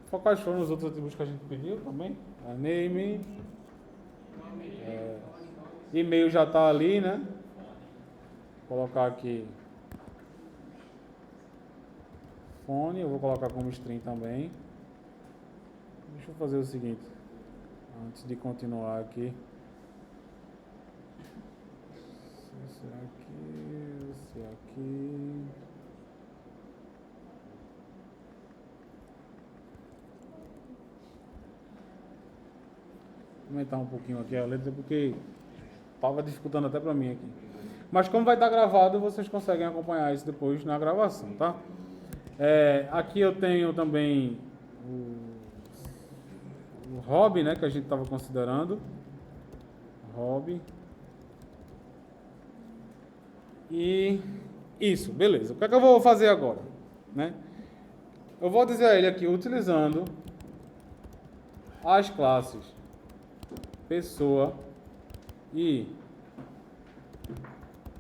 Quais foram os outros atributos que a gente pediu também? Name, e-mail já está ali, né? Vou colocar aqui fone, eu vou colocar como string também. Deixa eu fazer o seguinte, antes de continuar aqui. Esse aqui. Vou aumentar um pouquinho aqui a letra, porque estava dificultando até para mim aqui. Mas como vai estar gravado, vocês conseguem acompanhar isso depois na gravação, tá? Aqui eu tenho também o hobby, né, que a gente estava considerando. Hobby. E isso, beleza. O que é que eu vou fazer agora, né? Eu vou dizer a ele aqui, utilizando as classes pessoa e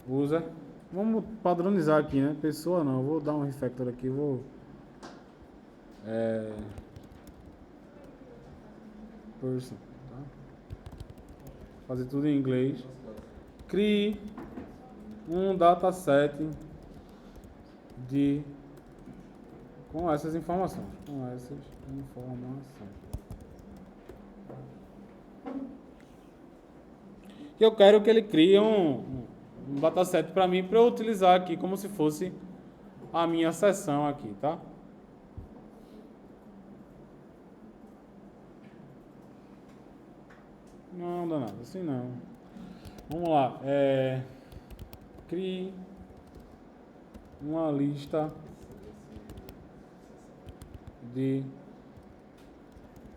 user. Vamos padronizar aqui, né? Pessoa não, eu vou dar um refactor aqui, person, tá? Fazer tudo em inglês. Crie um dataset com essas informações. E eu quero que ele crie um dataset para mim, para eu utilizar aqui como se fosse a minha seção aqui, tá? Não dá nada, assim não. Vamos lá. Crie uma lista de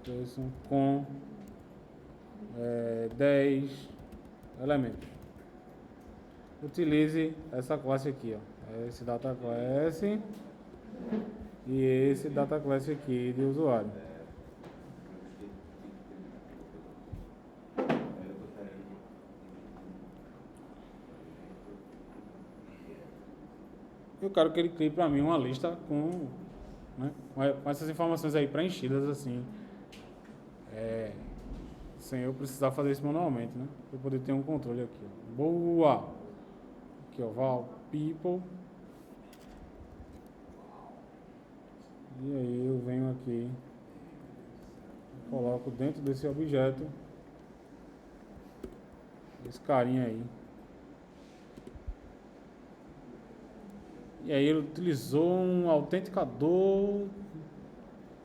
person com 10 elementos. Utilize essa classe aqui, ó. Esse data class e esse data class aqui de usuário. Eu quero que ele crie para mim uma lista com essas informações aí preenchidas assim, sem eu precisar fazer isso manualmente, né? Para poder ter um controle aqui. Ó. Boa! Aqui, ó, val people. E aí eu venho aqui, coloco dentro desse objeto esse carinha aí. E aí ele utilizou um autenticador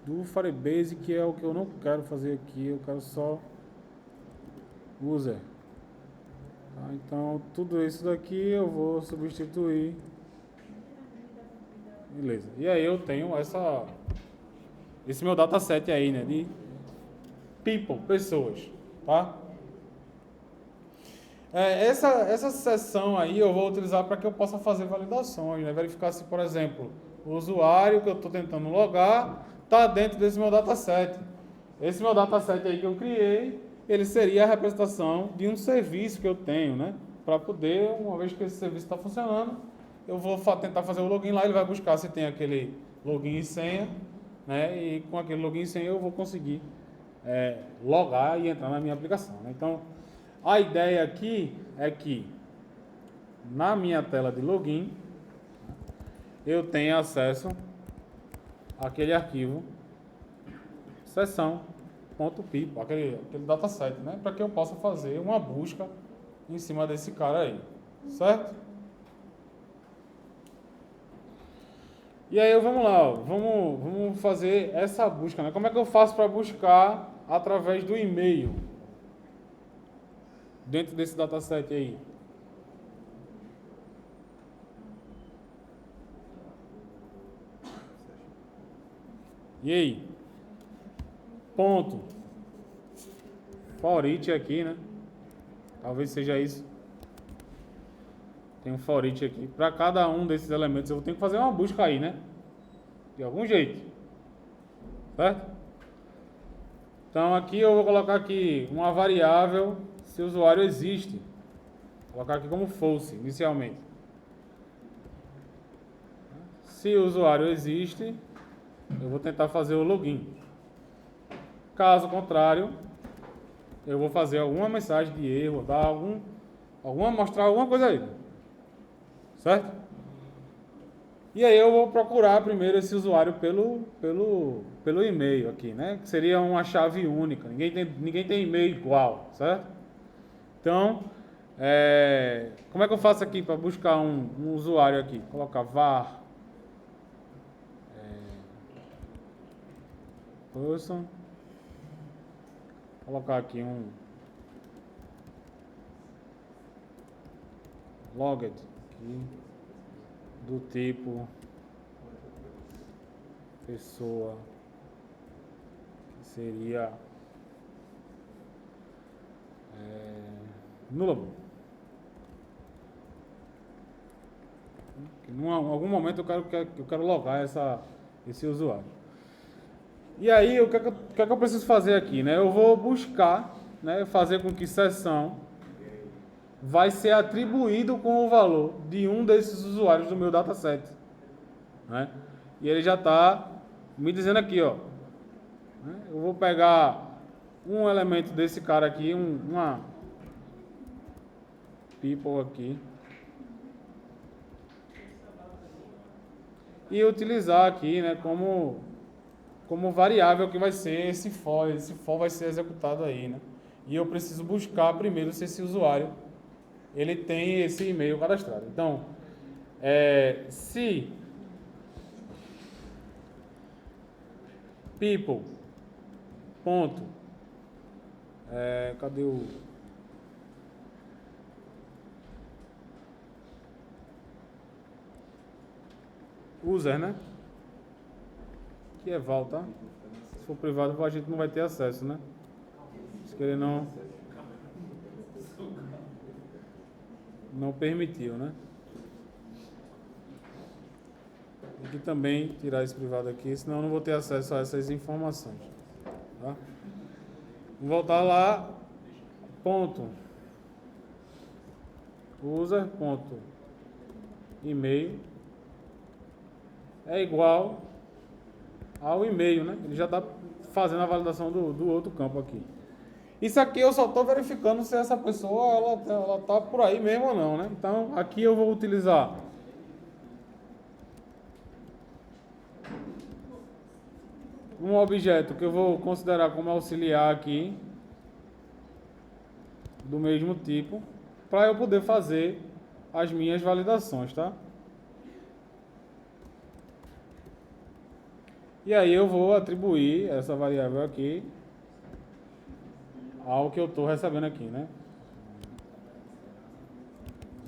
do Firebase, que é o que eu não quero fazer aqui, eu quero só user. Tá, então tudo isso daqui eu vou substituir. Beleza. E aí eu tenho esse meu dataset aí, né, de people, pessoas, tá? Essa seção aí eu vou utilizar para que eu possa fazer validações, né? Verificar se, por exemplo, o usuário que eu estou tentando logar está dentro desse meu dataset. Esse meu dataset aí que eu criei, ele seria a representação de um serviço que eu tenho, né? Para poder, uma vez que esse serviço está funcionando, eu vou tentar fazer o login lá, ele vai buscar se tem aquele login e senha, né? E com aquele login e senha eu vou conseguir logar e entrar na minha aplicação, né? Então, a ideia aqui é que na minha tela de login eu tenha acesso àquele arquivo sessão.pipo, aquele dataset, né? Para que eu possa fazer uma busca em cima desse cara aí, certo? E aí vamos lá, ó, vamos fazer essa busca, né? Como é que eu faço para buscar através do e-mail dentro desse dataset aí? E aí? Ponto. For each aqui, né? Talvez seja isso. Tem um for each aqui. Para cada um desses elementos eu vou ter que fazer uma busca aí, né? De algum jeito. Certo? Então aqui eu vou colocar aqui uma variável se o usuário existe. Vou colocar aqui como false inicialmente. Se o usuário existe, eu vou tentar fazer o login. Caso contrário, eu vou fazer alguma mensagem de erro, dar mostrar alguma coisa aí. Certo? E aí eu vou procurar primeiro esse usuário pelo e-mail aqui, né? Que seria uma chave única. Ninguém tem e-mail igual, certo? Então, como é que eu faço aqui para buscar um usuário aqui? Colocar var person. Colocar aqui um logged aqui, do tipo pessoa, que seria nullable. Em algum momento eu quero logar esse usuário. E aí, o que é que eu preciso fazer aqui, né? Eu vou buscar, né, fazer com que sessão vai ser atribuído com o valor de um desses usuários do meu dataset, né? E ele já está me dizendo aqui, ó, né? Eu vou pegar um elemento desse cara aqui, uma people aqui, e utilizar aqui, né, como variável que vai ser esse for. Esse for vai ser executado aí, né? E eu preciso buscar primeiro se esse usuário ele tem esse e-mail cadastrado. Então, se people ponto cadê o user, né? Que é val, tá? Se for privado, a gente não vai ter acesso, né? Se ele não permitiu, né? Tem que também tirar esse privado aqui, senão eu não vou ter acesso a essas informações, tá? Vou voltar lá, ponto user ponto e-mail é igual ao e-mail, né? Ele já está fazendo a validação do outro campo aqui. Isso aqui eu só estou verificando se essa pessoa ela tá por aí mesmo ou não, né? Então aqui eu vou utilizar um objeto que eu vou considerar como auxiliar aqui do mesmo tipo para eu poder fazer as minhas validações, tá? E aí eu vou atribuir essa variável aqui ao que eu estou recebendo aqui, né?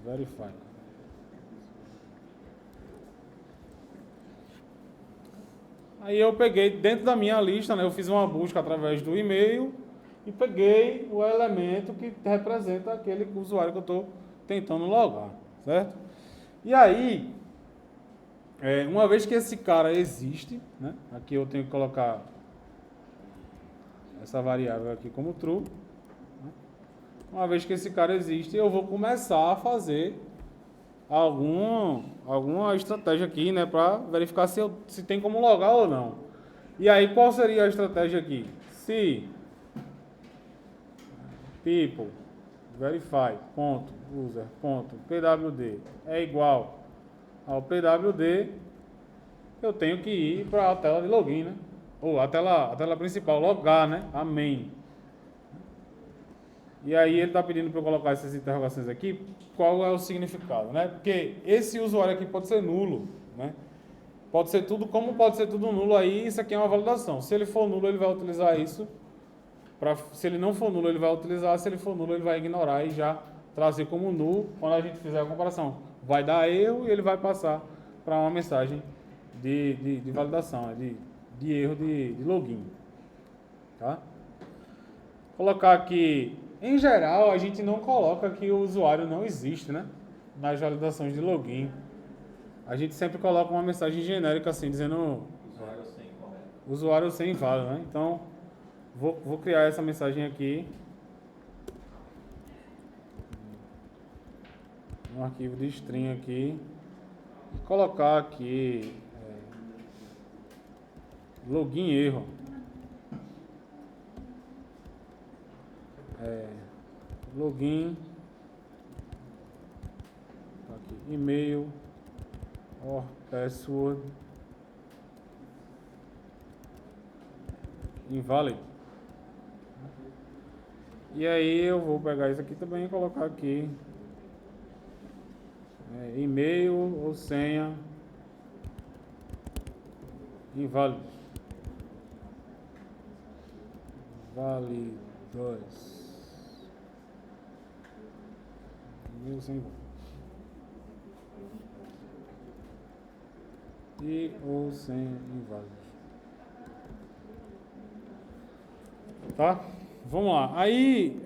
Verify. Aí eu peguei dentro da minha lista, né? Eu fiz uma busca através do e-mail e peguei o elemento que representa aquele usuário que eu estou tentando logar, certo? E aí Uma vez que esse cara existe, né? Aqui eu tenho que colocar essa variável aqui como true. Né? Uma vez que esse cara existe, eu vou começar a fazer alguma estratégia aqui, né? Para verificar se tem como logar ou não. E aí, qual seria a estratégia aqui? Se people verify ponto user ponto pwd é igual ao pwd, eu tenho que ir para a tela de login, né? Ou a tela principal, logar, né? A main. E aí ele está pedindo para eu colocar essas interrogações aqui. Qual é o significado, né? Porque esse usuário aqui pode ser nulo, né? Pode ser tudo, como pode ser tudo nulo aí, isso aqui é uma validação. Se ele for nulo, ele vai utilizar isso. Se ele não for nulo, ele vai utilizar. Se ele for nulo, ele vai ignorar e já trazer como nulo quando a gente fizer a comparação. Vai dar erro e ele vai passar para uma mensagem de validação, de erro de login. Tá? Colocar aqui, em geral, a gente não coloca que o usuário não existe, né? Nas validações de login. A gente sempre coloca uma mensagem genérica assim, dizendo usuário sem inválido, né? Então, vou criar essa mensagem aqui. Um arquivo de string aqui. E colocar aqui login erro. Login. Aqui, e-mail. Or password. Invalid. E aí eu vou pegar isso aqui também e colocar aqui e-mail ou senha inválido. Válidos. E-mail sem e ou senha inválido. Tá? Vamos lá. Aí,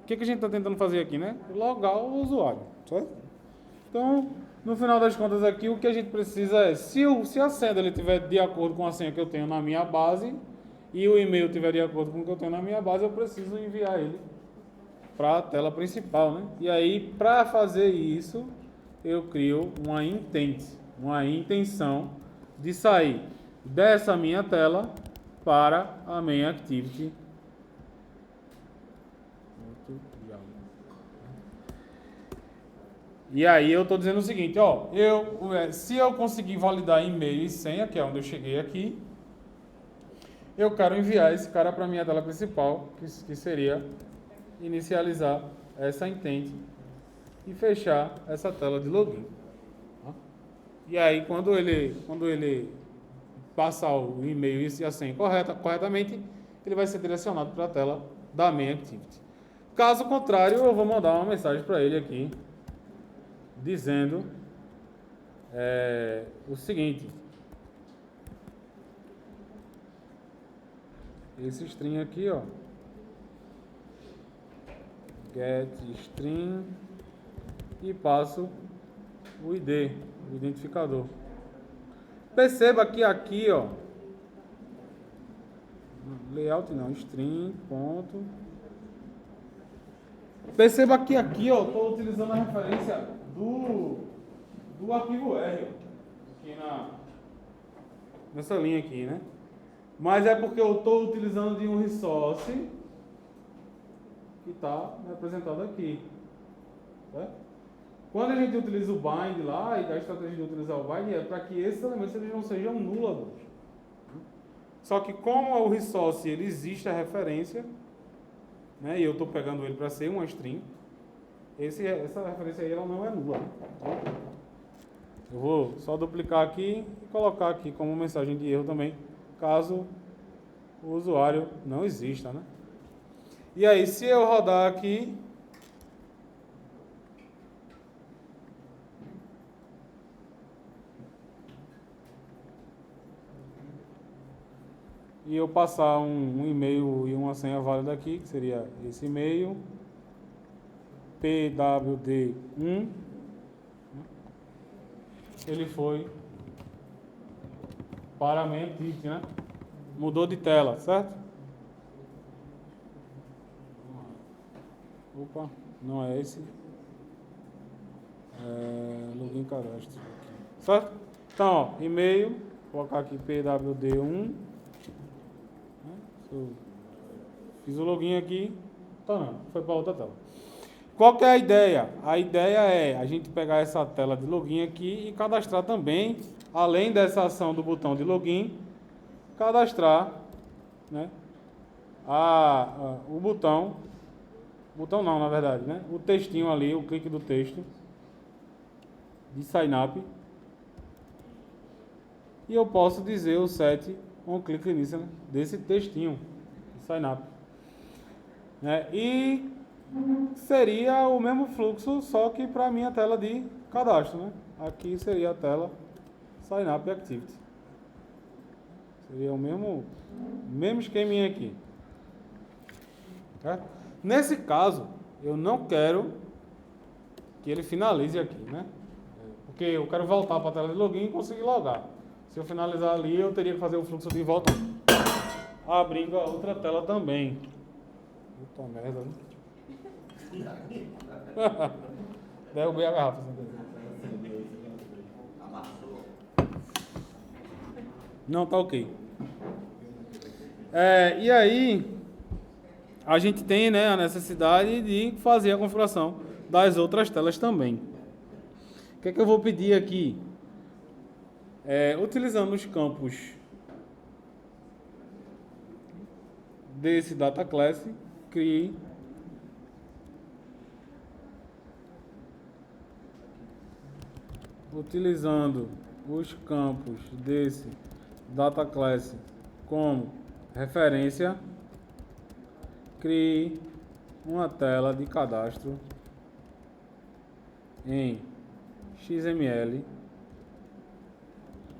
o que a gente está tentando fazer aqui, né? Logar o usuário, certo? Então, no final das contas aqui, o que a gente precisa é, se a senha ele estiver de acordo com a senha que eu tenho na minha base e o e-mail estiver de acordo com o que eu tenho na minha base, eu preciso enviar ele para a tela principal, né? E aí, para fazer isso, eu crio uma intent, uma intenção de sair dessa minha tela para a main activity. E aí eu estou dizendo o seguinte, ó, se eu conseguir validar e-mail e senha, que é onde eu cheguei aqui, eu quero enviar esse cara para a minha tela principal, que seria inicializar essa intent e fechar essa tela de login. E aí quando ele passar o e-mail e a senha corretamente, ele vai ser direcionado para a tela da main activity. Caso contrário, eu vou mandar uma mensagem para ele aqui, dizendo o seguinte: esse string aqui, ó, get string, e passo o ID, o identificador. Perceba que aqui, ó, layout não, string, ponto. Perceba que aqui, ó, estou utilizando a referência do arquivo R, aqui nessa linha aqui, né? Mas é porque eu estou utilizando de um resource que está representado aqui, certo? Quando a gente utiliza o bind lá, e a estratégia de utilizar o bind é para que esses elementos eles não sejam nulos. Só que como o resource ele existe a referência, né, e eu estou pegando ele para ser uma string, essa referência aí ela não é nula. Eu vou só duplicar aqui e colocar aqui como mensagem de erro também, caso o usuário não exista, né? E aí, se eu rodar aqui, e eu passar um e-mail e uma senha válida aqui, que seria esse e-mail, pwd1, ele foi para main activity, né? Mudou de tela, certo? Opa, não é esse. Login cadastro. Certo? Então, ó, e-mail, vou colocar aqui pwd1. Fiz o login aqui. Tá não, foi para outra tela. Qual que é a ideia? A ideia é a gente pegar essa tela de login aqui e cadastrar também, além dessa ação do botão de login, cadastrar, né, o botão não, na verdade, né, o textinho ali, o clique do texto de sign up, e eu posso dizer o set on click initial desse textinho de sign up, né, e seria o mesmo fluxo, só que para a minha tela de cadastro, né? Aqui seria a tela Sign Up Activity. Seria o mesmo esqueminha aqui. Certo? Nesse caso, eu não quero que ele finalize aqui, né? Porque eu quero voltar para a tela de login e conseguir logar. Se eu finalizar ali, eu teria que fazer o fluxo de volta abrindo a outra tela também. Puta merda, né? Derrubei a garrafa. Não, tá ok. E aí, a gente tem, né, a necessidade de fazer a configuração das outras telas também. O que é que eu vou pedir aqui? Utilizando os campos desse data class, crie utilizando os campos desse data class como referência, crie uma tela de cadastro em XML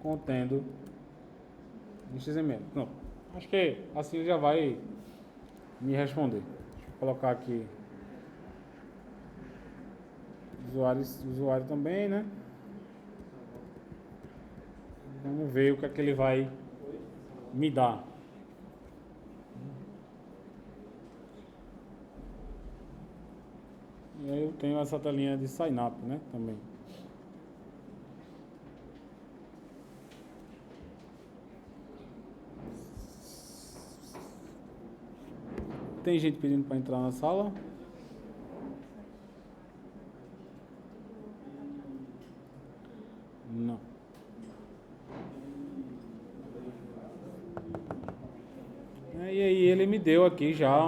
contendo em XML. Pronto. Acho que assim ele já vai me responder. Deixa eu colocar aqui usuário também, né? Vamos ver o que é que ele vai me dar. E aí eu tenho essa telinha de sign up, né, também. Tem gente pedindo para entrar na sala? Não. E aí ele me deu aqui já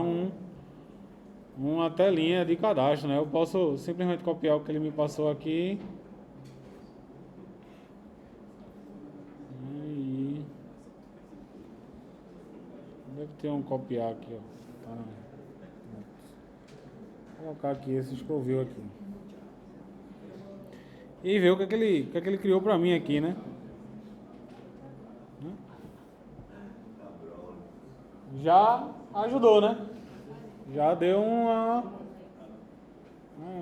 uma telinha de cadastro, né? Eu posso simplesmente copiar o que ele me passou aqui. E deve ter um copiar aqui, ó. Tá. Vou colocar aqui esse que eu vi aqui. E ver o que é que ele criou pra mim aqui, né? Já ajudou, né? Já deu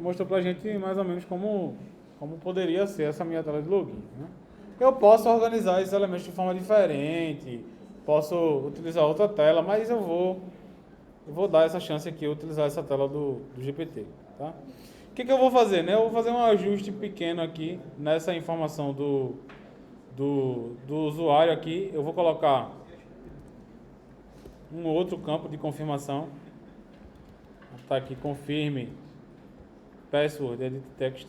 mostrou pra gente mais ou menos como poderia ser essa minha tela de login, né? Eu posso organizar esses elementos de forma diferente, posso utilizar outra tela, mas eu vou dar essa chance aqui, utilizar essa tela do GPT, tá? O que eu vou fazer, né? Eu vou fazer um ajuste pequeno aqui nessa informação do usuário aqui. Eu vou colocar um outro campo de confirmação. Está aqui, confirme password, edit text.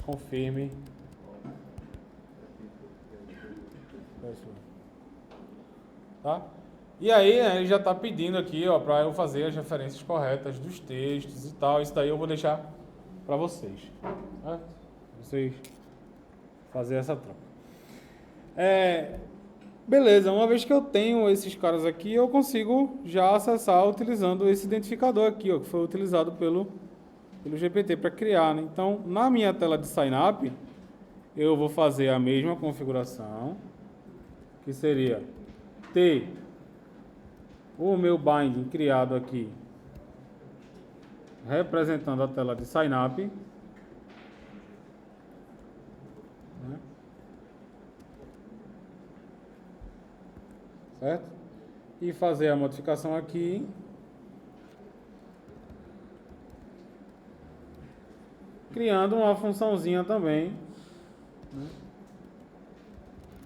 Confirme password. Tá? E aí, ele já está pedindo aqui, ó, para eu fazer as referências corretas dos textos e tal. Isso daí eu vou deixar para vocês. Tá? Vocês fazer essa troca. Beleza, uma vez que eu tenho esses caras aqui, eu consigo já acessar utilizando esse identificador aqui, ó, que foi utilizado pelo GPT para criar, né? Então, na minha tela de sign up, eu vou fazer a mesma configuração, que seria ter o meu binding criado aqui, representando a tela de sign up, certo? E fazer a modificação aqui. Criando uma funçãozinha também, né,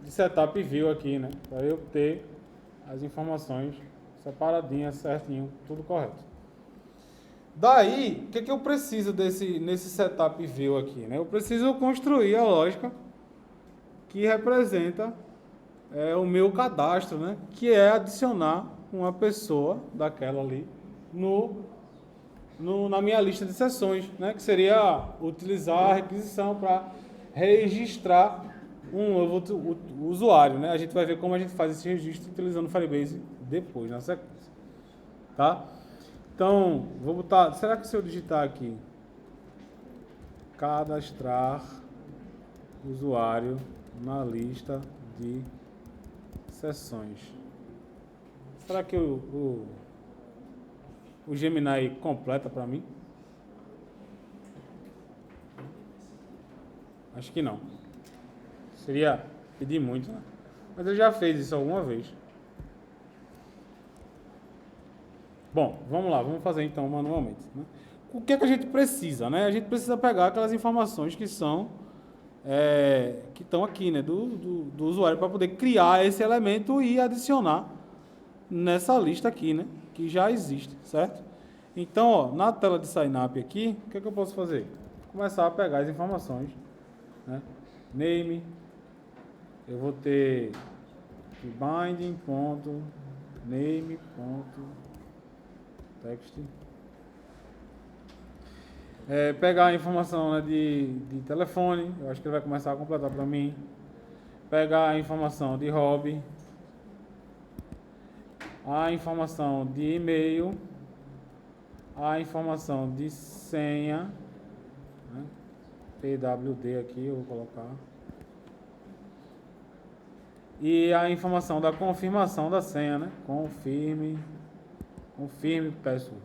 de setup view aqui, né? Para eu ter as informações separadinhas, certinho, tudo correto. Daí, o que eu preciso nesse setup view aqui, né? Eu preciso construir a lógica que representa o meu cadastro, né? Que é adicionar uma pessoa daquela ali na minha lista de sessões, né? Que seria utilizar a requisição para registrar um novo usuário, né? A gente vai ver como a gente faz esse registro utilizando o Firebase depois, na sequência, tá? Então, vou botar, será que se eu digitar aqui, cadastrar usuário na lista de sessões, será que o Gemini completa para mim? Acho que não. Seria pedir muito, né? Mas ele já fez isso alguma vez. Bom, vamos lá, vamos fazer então manualmente, né? O que é que a gente precisa, né? A gente precisa pegar aquelas informações que estão aqui, né? Do usuário para poder criar esse elemento e adicionar nessa lista aqui, né? Que já existe, certo? Então, ó, na tela de sign up aqui, o que é que eu posso fazer? Começar a pegar as informações, né? Name, eu vou ter binding.name.text. Pegar a informação, né, de telefone, eu acho que ele vai começar a completar para mim. Pegar a informação de hobby, a informação de e-mail, a informação de senha, né, PWD aqui eu vou colocar, e a informação da confirmação da senha, né, confirme password.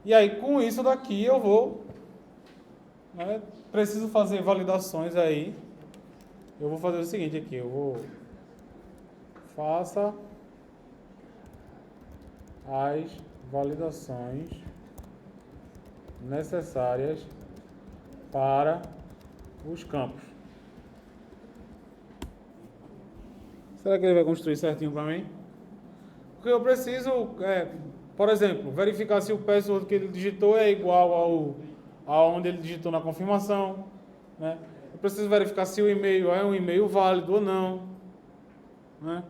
E aí com isso daqui eu vou, né, preciso fazer validações aí. Eu vou fazer o seguinte aqui, eu vou faça as validações necessárias para os campos. Será que ele vai construir certinho para mim? Porque eu preciso, por exemplo, verificar se o password que ele digitou é igual ao onde ele digitou na confirmação, né? Eu preciso verificar se o e-mail é um e-mail válido ou não, né?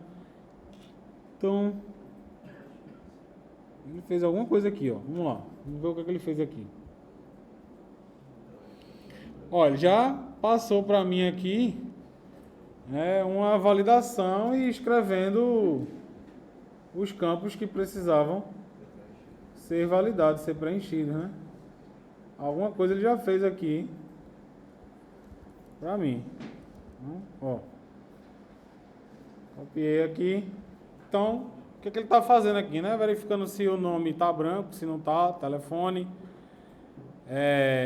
Então, ele fez alguma coisa aqui, ó. Vamos lá, vamos ver o que ele fez aqui. Olha, já passou para mim aqui uma validação e escrevendo os campos que precisavam ser validados, ser preenchidos, né? Alguma coisa ele já fez aqui para mim. Ó, copiei aqui. Então, o que ele está fazendo aqui, né? Verificando se o nome está branco, se não está, telefone.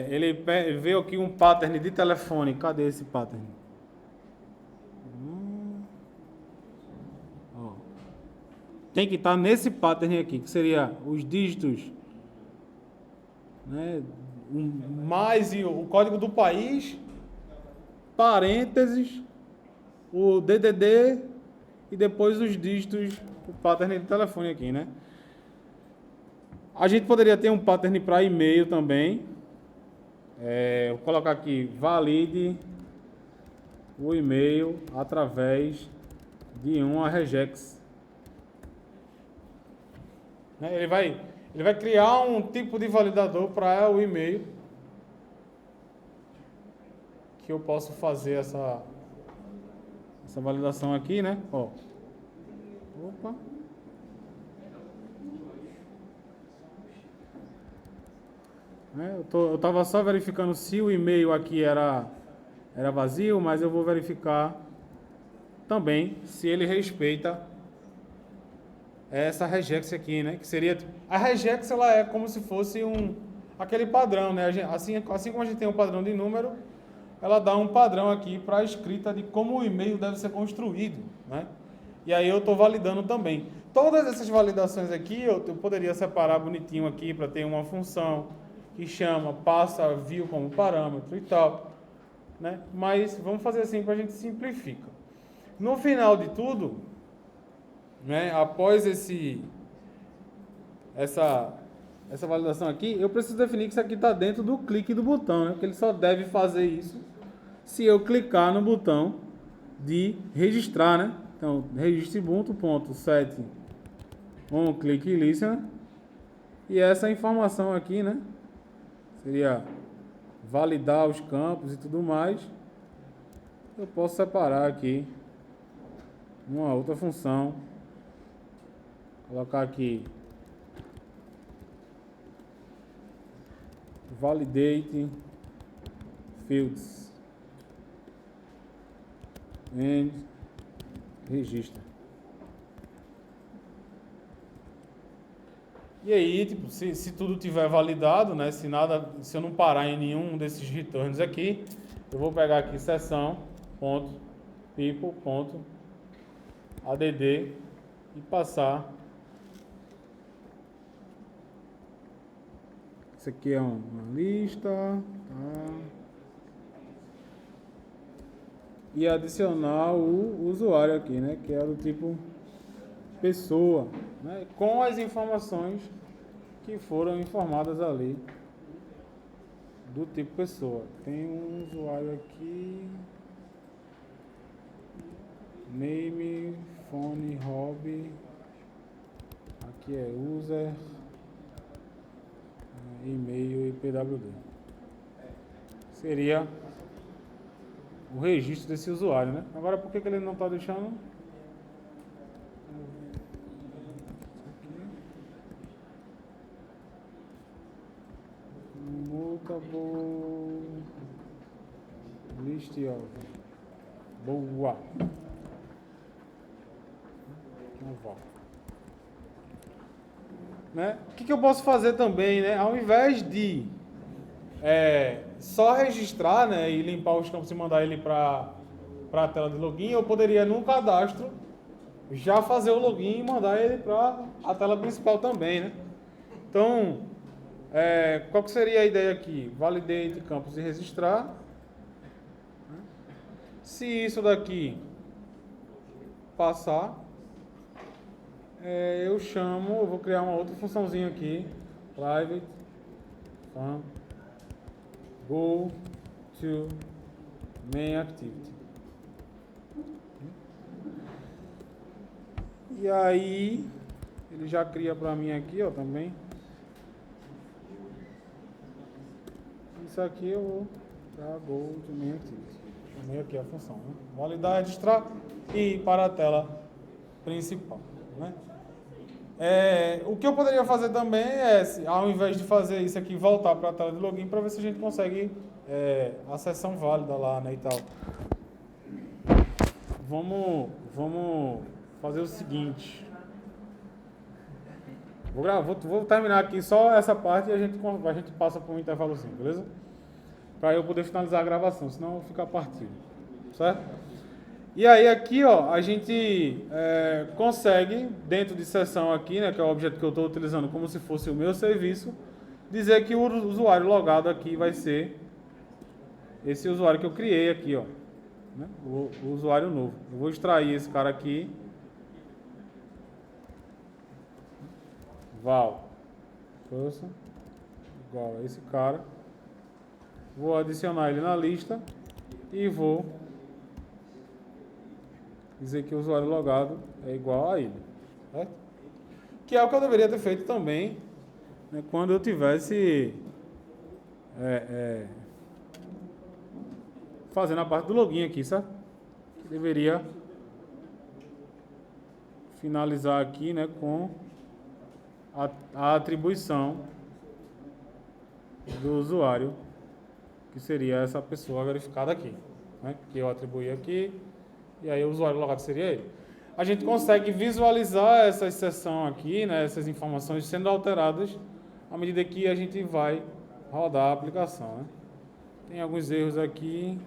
Ele veio aqui um pattern de telefone. Cadê esse pattern? Tem que estar nesse pattern aqui, que seria os dígitos, né, mais o código do país, parênteses, o DDD e depois os dígitos, o pattern de telefone aqui, né? A gente poderia ter um pattern para e-mail também. Vou colocar aqui, valide o e-mail através de uma regex. Ele vai criar um tipo de validador para o e-mail que eu posso fazer essa validação aqui, né? Ó. Opa. Eu estava só verificando se o e-mail aqui era vazio, mas eu vou verificar também se ele respeita essa regex aqui, né? Que seria a regex, ela é como se fosse aquele padrão, né? Assim como a gente tem um padrão de número, ela dá um padrão aqui para a escrita de como o e-mail deve ser construído, né? E aí eu estou validando também. Todas essas validações aqui, eu poderia separar bonitinho aqui para ter uma função que chama, passa view como parâmetro e tal, né? Mas vamos fazer assim para a gente simplificar. No final de tudo, né, após essa validação aqui, eu preciso definir que isso aqui está dentro do clique do botão, né? Porque ele só deve fazer isso se eu clicar no botão de registrar, né? Então, registre Ubuntu.set on click listen. E essa informação aqui, né? Seria validar os campos e tudo mais. Eu posso separar aqui uma outra função. Colocar aqui validate fields and registra. E aí, tipo, se tudo tiver validado, né, se eu não parar em nenhum desses returns aqui, eu vou pegar aqui session.people.add e passar. Isso aqui é uma lista, tá? E adicionar o usuário aqui, né, que é do tipo pessoa, né, com as informações que foram informadas ali do tipo pessoa. Tem um usuário aqui, name, phone, hobby, aqui é user, e-mail e pwd. Seria o registro desse usuário, né? Agora, por que ele não está deixando? Mutable list of. Boa. Não volta. Né? O que eu posso fazer também, né? Ao invés de só registrar, né, e limpar os campos e mandar ele para a tela de login, eu poderia, no cadastro, já fazer o login e mandar ele para a tela principal também, né? Então, qual que seria a ideia aqui? Validate campos e registrar. Se isso daqui passar, eu vou criar uma outra funçãozinha aqui, private fun, go to main activity. E aí, ele já cria para mim aqui, ó, também. Isso aqui eu vou dar go to main activity. Chamei aqui a função, né? Validar, registrar e ir para a tela principal, né? O que eu poderia fazer também ao invés de fazer isso aqui, voltar para a tela de login para ver se a gente consegue a sessão válida lá, né, e tal. Vamos fazer o seguinte. Vou terminar aqui só essa parte e a gente passa por um intervalozinho, beleza? Para eu poder finalizar a gravação, senão fica partido, certo? E aí aqui, ó, a gente consegue, dentro de sessão aqui, né, que é o objeto que eu estou utilizando como se fosse o meu serviço, dizer que o usuário logado aqui vai ser esse usuário que eu criei aqui, ó, né, o usuário novo. Eu vou extrair esse cara aqui, val, person, igual a esse cara, vou adicionar ele na lista e vou dizer que o usuário logado é igual a ele, certo? Que é o que eu deveria ter feito também, né, quando eu tivesse fazendo a parte do login aqui, certo? Que deveria finalizar aqui, né, com a atribuição do usuário, que seria essa pessoa verificada aqui, né, que eu atribuí aqui. E aí o usuário logado seria ele. A gente consegue visualizar essa exceção aqui, né, essas informações sendo alteradas à medida que a gente vai rodar a aplicação, né? Tem alguns erros aqui.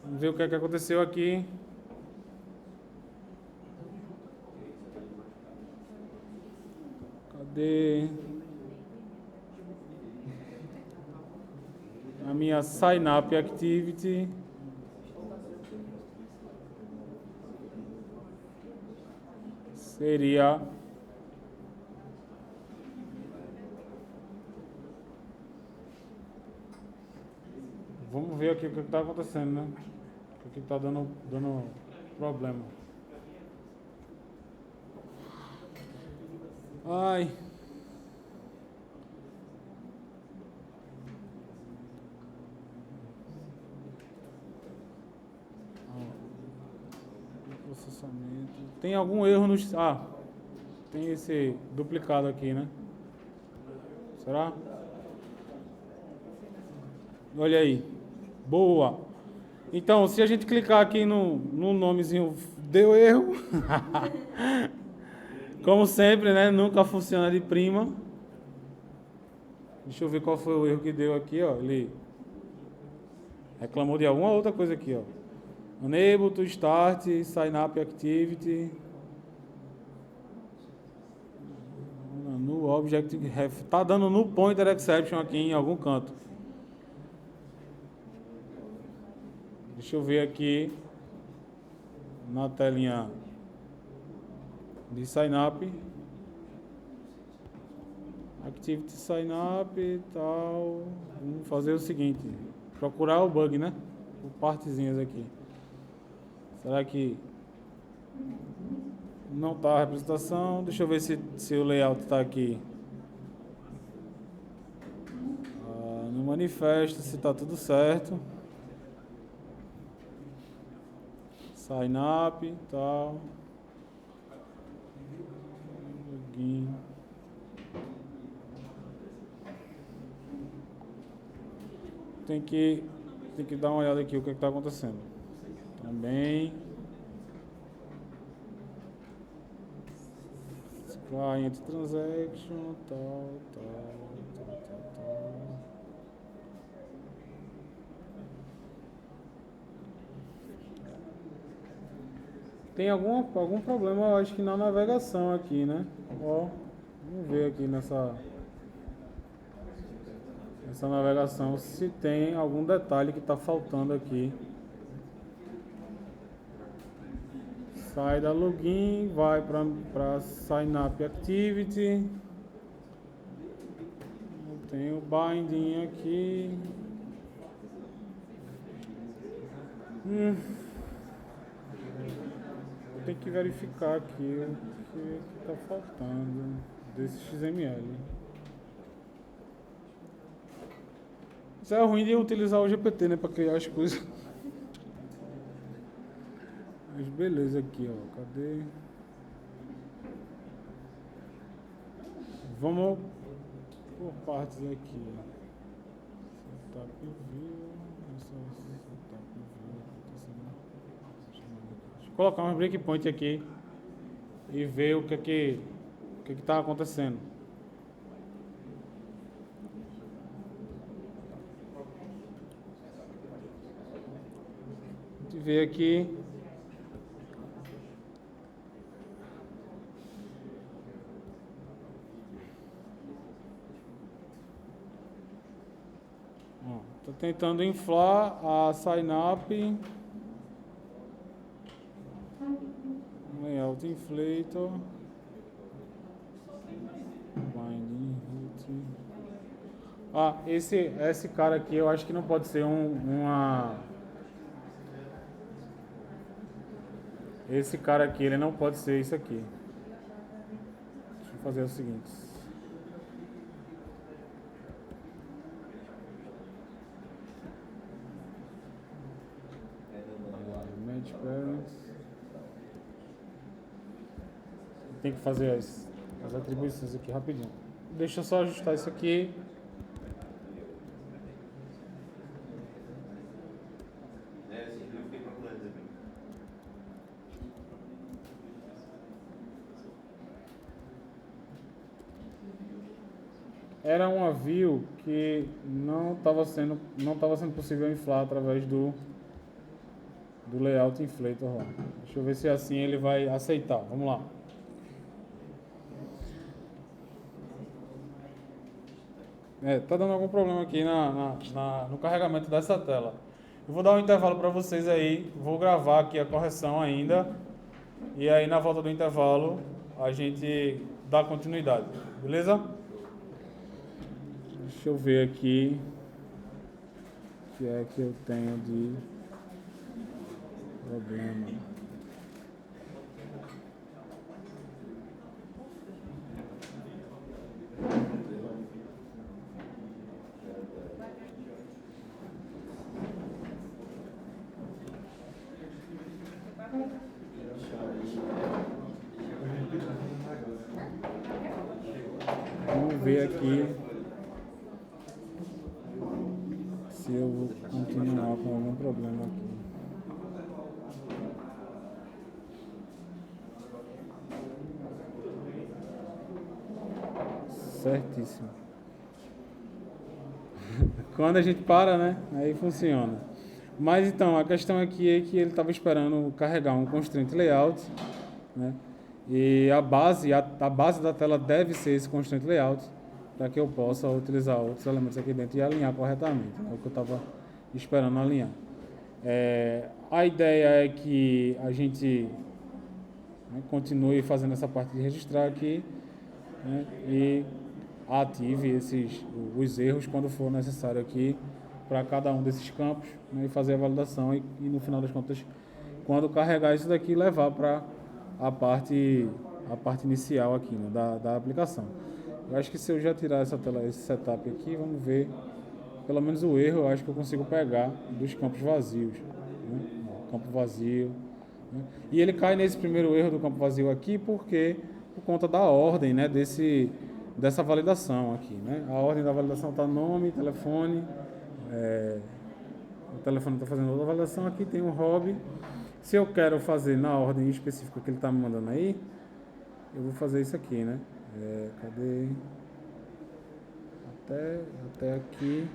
Vamos ver o que é que aconteceu aqui. Cadê a minha Synapse Activity? Seria vamos ver aqui o que está acontecendo, né? O que está dando problema. Ai. Processamento. Tem algum erro no... Ah, tem esse duplicado aqui, né? Será? Olha aí. Boa. Então, se a gente clicar aqui no nomezinho, deu erro. Como sempre, né? Nunca funciona de prima. Deixa eu ver qual foi o erro que deu aqui, ó. Ele reclamou de alguma outra coisa aqui, ó. Unable to start Synapse Activity. No Object tá dando no Pointer Exception aqui em algum canto. Deixa eu ver aqui na telinha de Synapse. Activity Synapse e tal. Vamos fazer o seguinte. Procurar o bug, né? Por partezinhas aqui. Será que não está a representação? Deixa eu ver se o layout está aqui. No manifesto, se está tudo certo. Synapse e tal. Login. Tem que dar uma olhada aqui o que está acontecendo. Também. Client transaction, tal. Tem algum problema, eu acho que na navegação aqui, né? Ó, vamos ver aqui nessa navegação se tem algum detalhe que está faltando aqui. Sai da login, vai para Synapse Activity. Tem o binding aqui. Tem que verificar aqui o que está faltando desse XML. Isso é ruim de utilizar o GPT, né, para criar as coisas. Mas beleza aqui, ó. Cadê? Vamos por partes aqui. Setup view. Setup view. Deixa eu colocar um breakpoint aqui e ver o que está acontecendo. A gente vê aqui. Estou tentando inflar a Synapse. Layout Inflator. Binding root. Ah, esse cara aqui eu acho que não pode ser Esse cara aqui, ele não pode ser isso aqui. Deixa eu fazer o seguinte. Match Parents. Tem que fazer as atribuições aqui rapidinho. Deixa eu só ajustar isso aqui. era uma view que não estava sendo possível inflar através do layout inflator lá. Deixa eu ver se assim ele vai aceitar. Vamos lá. Tá dando algum problema aqui no carregamento dessa tela. Eu vou dar um intervalo para vocês aí, vou gravar aqui a correção ainda, e aí na volta do intervalo a gente dá continuidade, beleza? Deixa eu ver aqui o que é que eu tenho de problema. Vamos ver aqui se eu vou continuar com algum problema aqui. Certíssimo. Quando a gente para, né? Aí funciona. Mas então, a questão aqui é que ele estava esperando carregar um constraint layout, né? E a base da tela deve ser esse constraint layout para que eu possa utilizar outros elementos aqui dentro e alinhar corretamente. É o que eu estava esperando alinhar. A ideia é que a gente, né, continue fazendo essa parte de registrar aqui, né, e ative os erros quando for necessário aqui para cada um desses campos, né, e fazer a validação e no final das contas, quando carregar isso daqui, levar para a parte inicial aqui, né, da aplicação. Eu acho que se eu já tirar essa tela, esse setup aqui, vamos ver, pelo menos o erro eu acho que eu consigo pegar dos campos vazios, né? Campo vazio, né? E ele cai nesse primeiro erro do campo vazio aqui por conta da ordem, né, dessa validação aqui, né? A ordem da validação está nome, telefone, o telefone está fazendo outra validação, aqui tem um hobby. Se eu quero fazer na ordem específica que ele está me mandando aí, eu vou fazer isso aqui, né? Cadê? Até aqui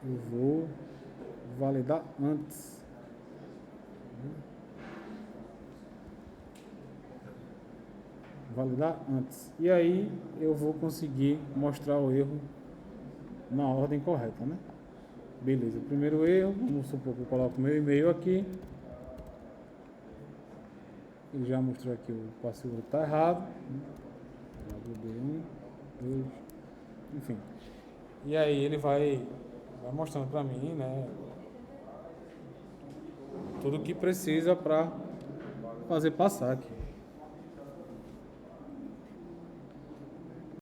eu vou validar antes. Validar antes. E aí eu vou conseguir mostrar o erro na ordem correta, né? Beleza, primeiro erro, vamos supor que eu coloco meu e-mail aqui. Ele já mostrou aqui o passivo está errado. Enfim. E aí ele vai mostrando para mim, né, tudo o que precisa para fazer passar aqui.